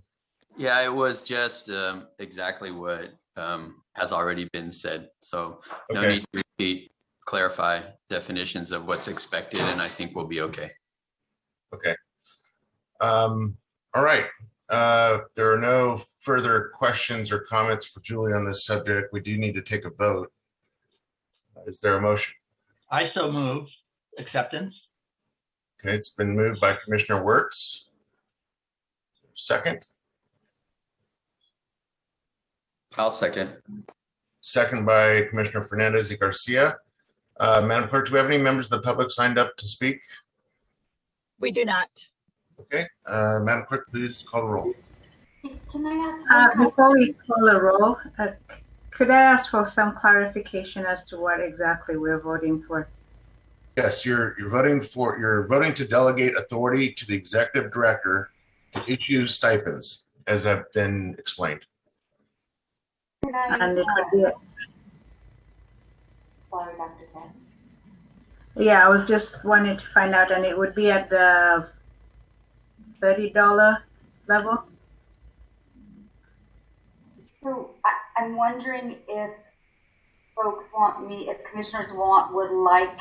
Yeah, it was just exactly what has already been said. So no Okay. need to repeat, clarify definitions of what's expected, and I think we'll be okay. Okay. All right. There are no further questions or comments for Julie on this subject. We do need to take a vote. Is there a motion? I so move acceptance. Okay, it's been moved by Commissioner Wirtz. Second. I'll second. Second by Commissioner Fernandez y Garcia. Madam Clerk, do we have any members of the public signed up to speak? We do not. Okay, Madam Clerk, please call the roll. Can I ask before we call a roll, could I ask for some clarification as to what exactly we're voting for? Yes, you're voting to delegate authority to the executive director to issue stipends, as I've been explained. And it could be, sorry, Dr. Ken. yeah, I was just wanting to find out, and it would be at the $30 level. So I'm wondering if commissioners would like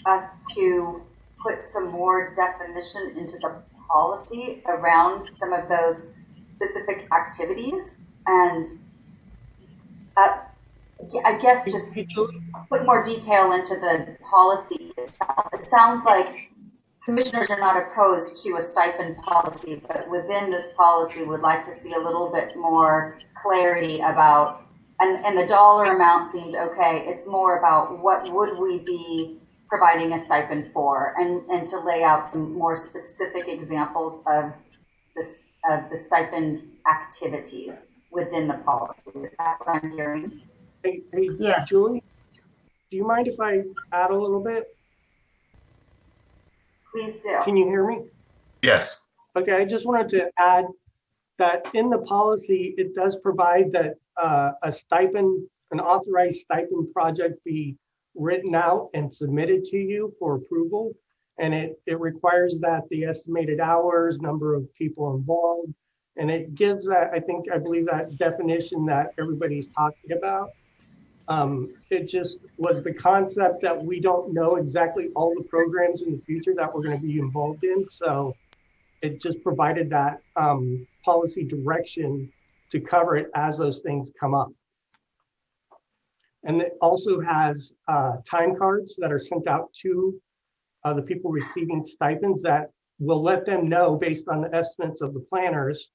us to put some more definition into the policy around some of those specific activities, and I guess just put more detail into the policy itself. It sounds like commissioners are not opposed to a stipend policy, but within this policy would like to see a little bit more clarity about, and the dollar amount seemed okay. It's more about what would we be providing a stipend for, and to lay out some more specific examples of the stipend activities within the policy. Is that what I'm hearing? Hey, yes. Julie, do you mind if I add a little bit? Please do. Can you hear me? Yes. Okay, I just wanted to add that in the policy, it does provide that a stipend, an authorized stipend project be written out and submitted to you for approval. And it requires that the estimated hours, number of people involved, and it gives that, I believe that definition that everybody's talking about. It just was the concept that we don't know exactly all the programs in the future that we're going to be involved in. So it just provided that policy direction to cover it as those things come up. And it also has time cards that are sent out to the people receiving stipends that will let them know, based on the estimates of the planners,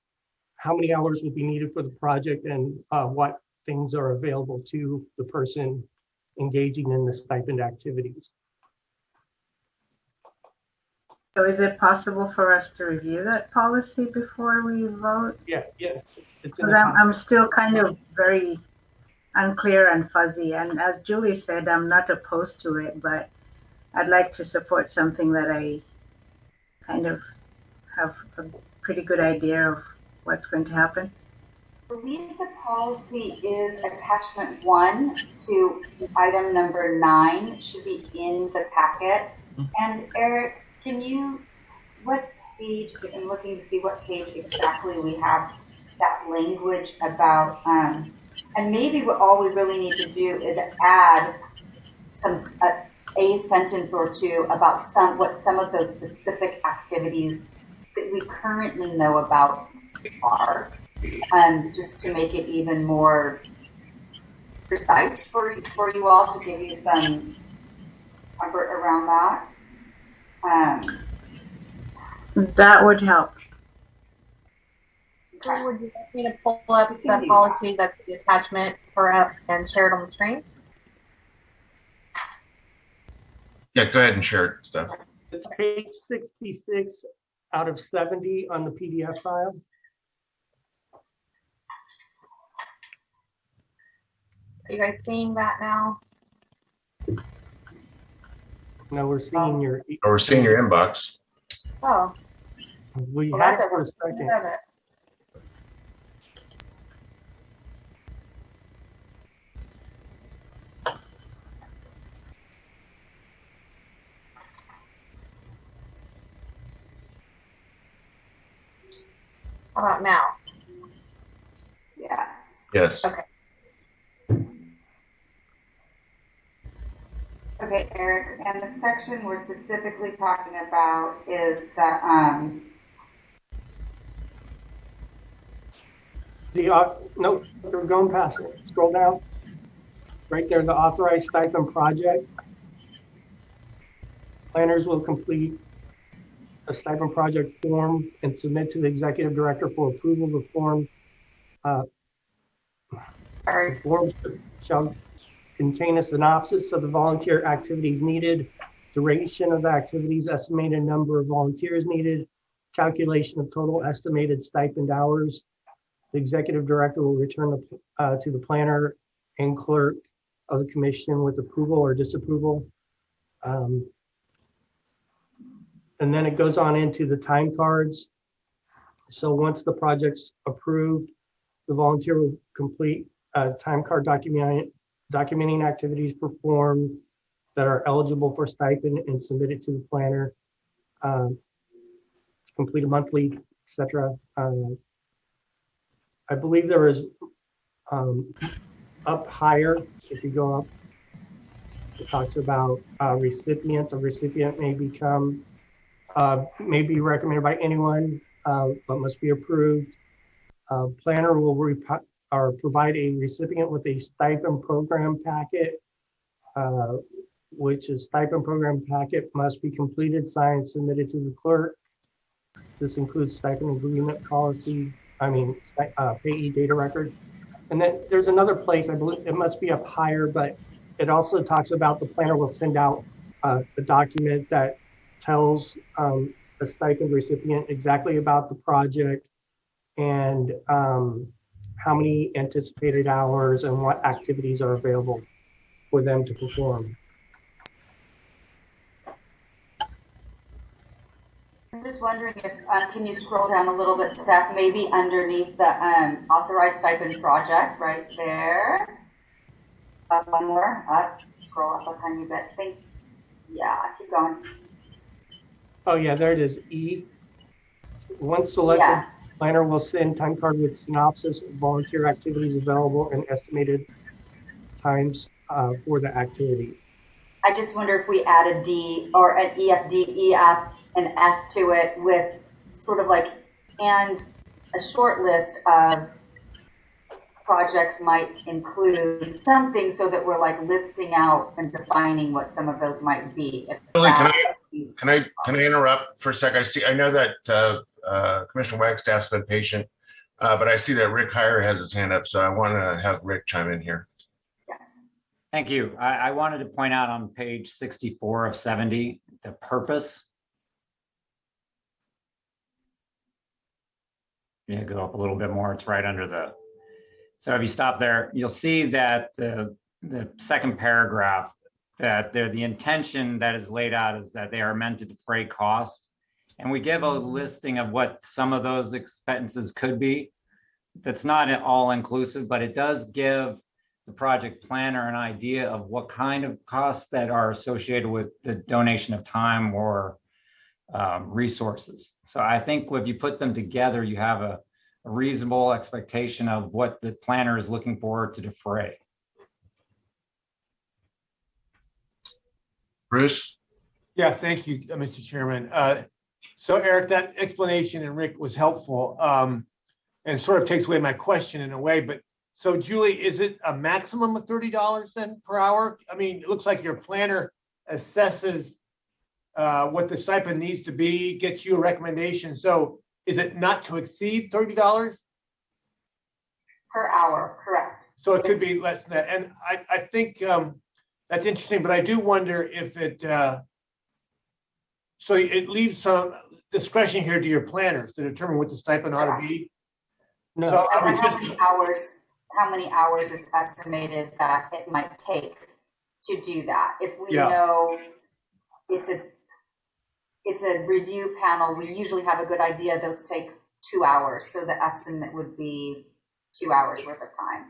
how many hours will be needed for the project and what things are available to the person engaging in the stipend activities. So is it possible for us to review that policy before we vote? Yeah, it's because I'm still kind of very unclear and fuzzy. And as Julie said, I'm not opposed to it, but I'd like to support something that I kind of have a pretty good idea of what's going to happen. I believe the policy is attachment 1 to item number 9. It should be in the packet. And Eric, what page, I'm looking to see what page exactly we have that language about, and maybe all we really need to do is add a sentence or two about what some of those specific activities that we currently know about are, just to make it even more precise for you all, to give you some comfort around that. That would help. So would you like me to pull up the policy that's the attachment and share it on the screen? Yeah, go ahead and share it, Steph. It's page 66 out of 70 on the PDF file. Are you guys seeing that now? No, we're seeing your. Or we're seeing your inbox. Oh. We Well, had that it for a does second. it. How about now? Yes. Yes. Okay. Okay, Eric, and the section we're specifically talking about is the no, we're going past it. Scroll down. Right there, the authorized stipend project. Planners will complete a stipend project form and submit to the executive director for approval. The form shall contain a synopsis of the volunteer activities needed, duration of the activities, estimated number of volunteers needed, calculation of total estimated stipend hours. The executive director will return to the planner and clerk of the commission with approval or disapproval. And then it goes on into the time cards. So once the project's approved, the volunteer will complete a time card documenting activities performed that are eligible for stipend and submit it to the planner. Complete a monthly, etc. I believe there is up higher, if you go up, it talks about recipients. A recipient may become, may be recommended by anyone, but must be approved. Planner will provide a recipient with a stipend program packet, which is stipend program packet must be completed, signed, submitted to the clerk. This includes stipend agreement policy, payee data record. And then there's another place, I believe it must be up higher, but it also talks about the planner will send out a document that tells the stipend recipient exactly about the project and how many anticipated hours and what activities are available for them to perform. I'm just wondering if, can you scroll down a little bit, Steph, maybe underneath the authorized stipend project right there. Up one more, up, scroll up a tiny bit. Yeah, keep going. Oh, yeah, there it is. E. Once selected, Yeah. planner will send time card with synopsis of volunteer activities available and estimated times for the activity. I just wonder if we add a D or an EFD, EF, and F to it with sort of like, and a short list of projects might include something so that we're like listing out and defining what some of those might be. Julie, can I interrupt for a sec? I know that Commissioner Wagstaff's been patient, but I see that Rick Heyer has his hand up, so I want to have Rick chime in here. Yes. Thank you. I wanted to point out on page 64 of 70, the purpose. Yeah, go up a little bit more. It's right under the. So if you stop there, you'll see that the second paragraph, that the intention that is laid out is that they are meant to defray costs. And we give a listing of what some of those expenses could be. That's not all inclusive, but it does give the project planner an idea of what kind of costs that are associated with the donation of time or resources. So I think if you put them together, you have a reasonable expectation of what the planner is looking for to defray. Bruce? Yeah, thank you, Mr. Chairman. So Eric, that explanation and Rick was helpful, and sort of takes away my question in a way, but so Julie, is it a maximum of $30 then per hour? I mean, it looks like your planner assesses what the stipend needs to be, gets you a recommendation. So is it not to exceed $30? Per hour, correct. So it could be less than that. And I think that's interesting, but I do wonder if it, so it leaves some discretion here to your planners to determine what the stipend ought to be. No. So I would how many hours it's estimated that it might take to do that. If we know it's a review panel, we usually have a good idea those take 2 hours. So the estimate would be 2 hours worth of time.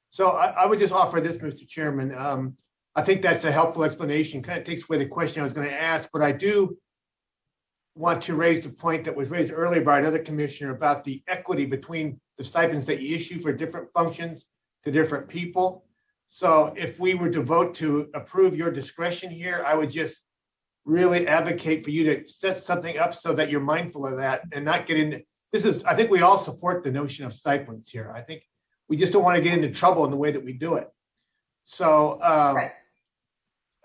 So I would just offer this, Mr. Chairman. I think that's a helpful explanation. Kind of takes away the question I was going to ask, but I do want to raise the point that was raised earlier by another commissioner about the equity between the stipends that you issue for different functions to different people. So if we were to vote to approve your discretion here, I would just really advocate for you to set something up so that you're mindful of that and not get into this. I think we all support the notion of stipends here. I think we just don't want to get into trouble in the way that we do it. So a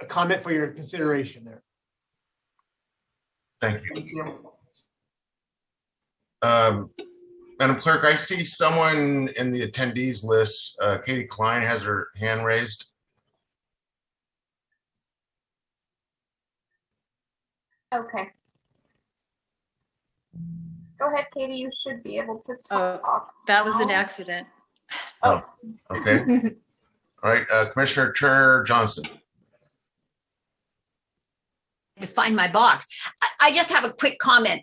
comment for your consideration there. Thank you. Madam Clerk, I see someone in the attendees list. Katie Klein has her hand raised. Okay. Go ahead, Katie. You should be able to talk. That was an accident. Oh, okay. All right, Commissioner Turner Johnson. To find my box. I just have a quick comment.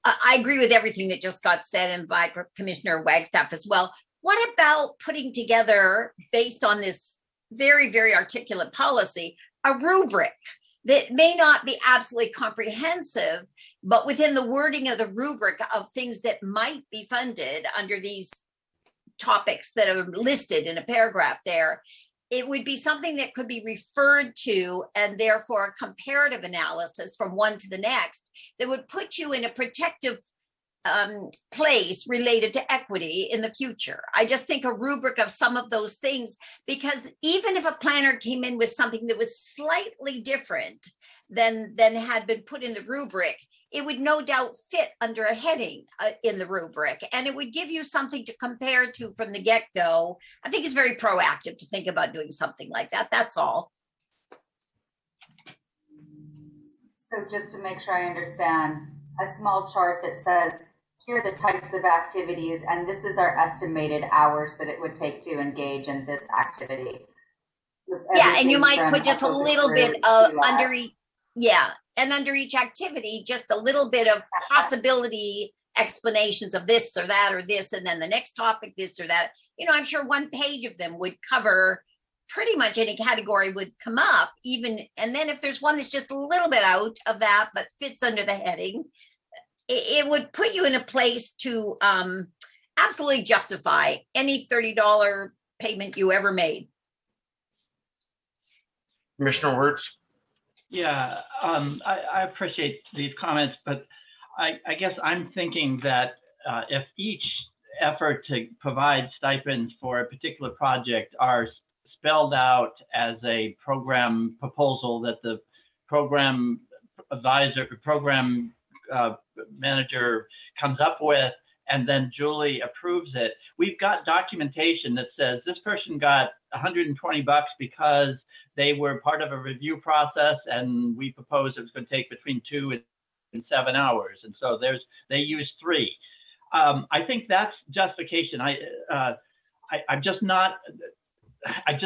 I agree with everything that just got said and by Commissioner Wagstaff as well. What about putting together, based on this very, very articulate policy, a rubric that may not be absolutely comprehensive, but within the wording of the rubric of things that might be funded under these topics that are listed in a paragraph there, it would be something that could be referred to and therefore a comparative analysis from one to the next that would put you in a protective place related to equity in the future. I just think a rubric of some of those things, because even if a planner came in with something that was slightly different than had been put in the rubric, it would no doubt fit under a heading in the rubric, and it would give you something to compare to from the get-go. I think it's very proactive to think about doing something like that. That's all. So just to make sure I understand, a small chart that says, here are the types of activities, and this is our estimated hours that it would take to engage in this activity. Yeah, and you might put just a little bit of under, yeah, And under each activity, just a little bit of possibility explanations of this or that or this, and then the next topic, this or that. You know, I'm sure one page of them would cover pretty much any category would come up, even, and then if there's one that's just a little bit out of that, but fits under the heading, it would put you in a place to absolutely justify any $30 payment you ever made. Commissioner Wertz? Yeah, I appreciate these comments, but I guess I'm thinking that if each effort to provide stipends for a particular project are spelled out as a program proposal that the program advisor, program manager comes up with, and then Julie approves it. We've got documentation that says this person got $120 because they were part of a review process, and we proposed it was going to take between 2 and 7 hours, and so they used 3. I think that's justification. I just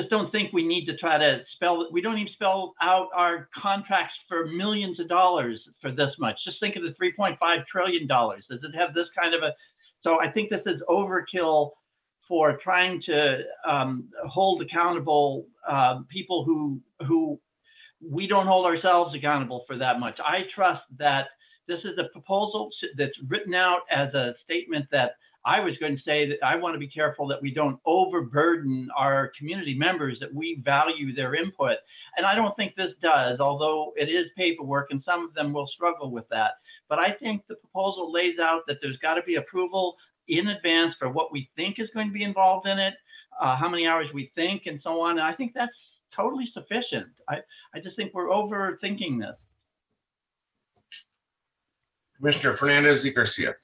don't think we need to try to we don't even spell out our contracts for millions of dollars for this much. Just think of the $3.5 trillion. Does it have this kind of so I think this is overkill for trying to hold accountable people who we don't hold ourselves accountable for that much. I trust that this is a proposal that's written out as a statement that I was going to say that I want to be careful that we don't overburden our community members, that we value their input. And I don't think this does, although it is paperwork and some of them will struggle with that. But I think the proposal lays out that there's got to be approval in advance for what we think is going to be involved in it, how many hours we think, and so on. And I think that's totally sufficient. I just think we're overthinking this. Commissioner Fernandez y Garcia.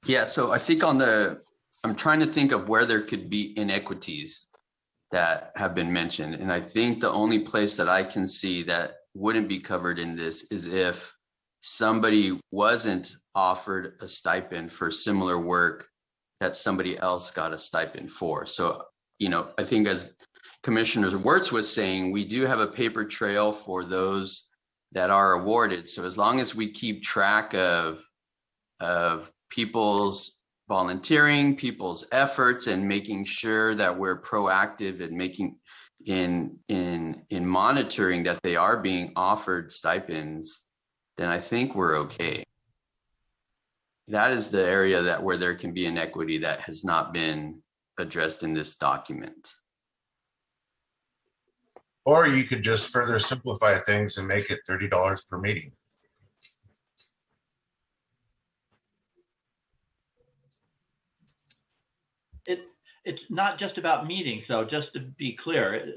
Yeah, so I think I'm trying to think of where there could be inequities that have been mentioned. And I think the only place that I can see that wouldn't be covered in this is if somebody wasn't offered a stipend for similar work that somebody else got a stipend for. So, you know, I think as Commissioner Wertz was saying, we do have a paper trail for those that are awarded. So as long as we keep track of people's volunteering, people's efforts, and making sure that we're proactive in making in monitoring that they are being offered stipends, then I think we're okay. That is the area where there can be inequity that has not been addressed in this document. Or you could just further simplify things and make it $30 per meeting. It's not just about meetings, though, just to be clear.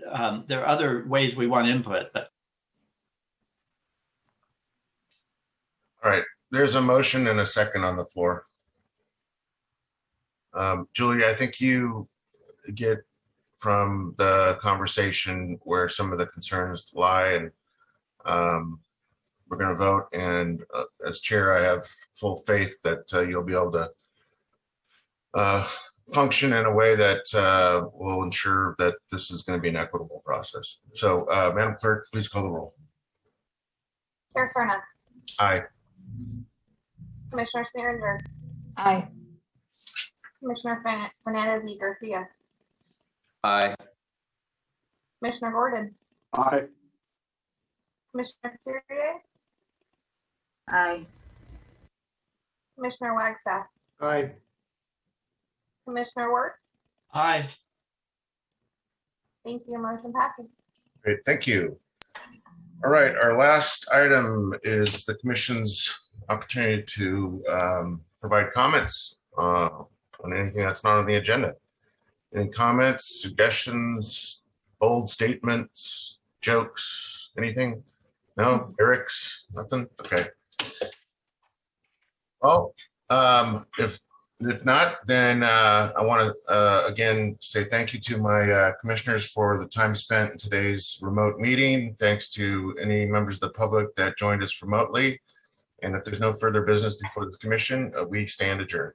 There are other ways we want input. But all right, there's a motion and a second on the floor. Julie, I think you get from the conversation where some of the concerns lie, and we're going to vote. And as chair, I have full faith that you'll be able to function in a way that will ensure that this is going to be an equitable process. So, Madam Clerk, please call the roll. Chair Cerna. Aye. Commissioner Sneeringer. Aye. Commissioner Fernandez y Garcia. Aye. Commissioner Gordon. Aye. Commissioner Couturier. Aye. Commissioner Wagstaff. Aye. Commissioner Wertz. aye. Thank you. Motion passes. Great, thank you. All right, our last item is the commission's opportunity to provide comments on anything that's not on the agenda. Any comments, suggestions, bold statements, jokes, anything? No, Eric's, nothing? Okay. Well, if not, then I want to again say thank you to my commissioners for the time spent in today's remote meeting. Thanks to any members of the public that joined us remotely. And if there's no further business before the commission, we stand adjourned.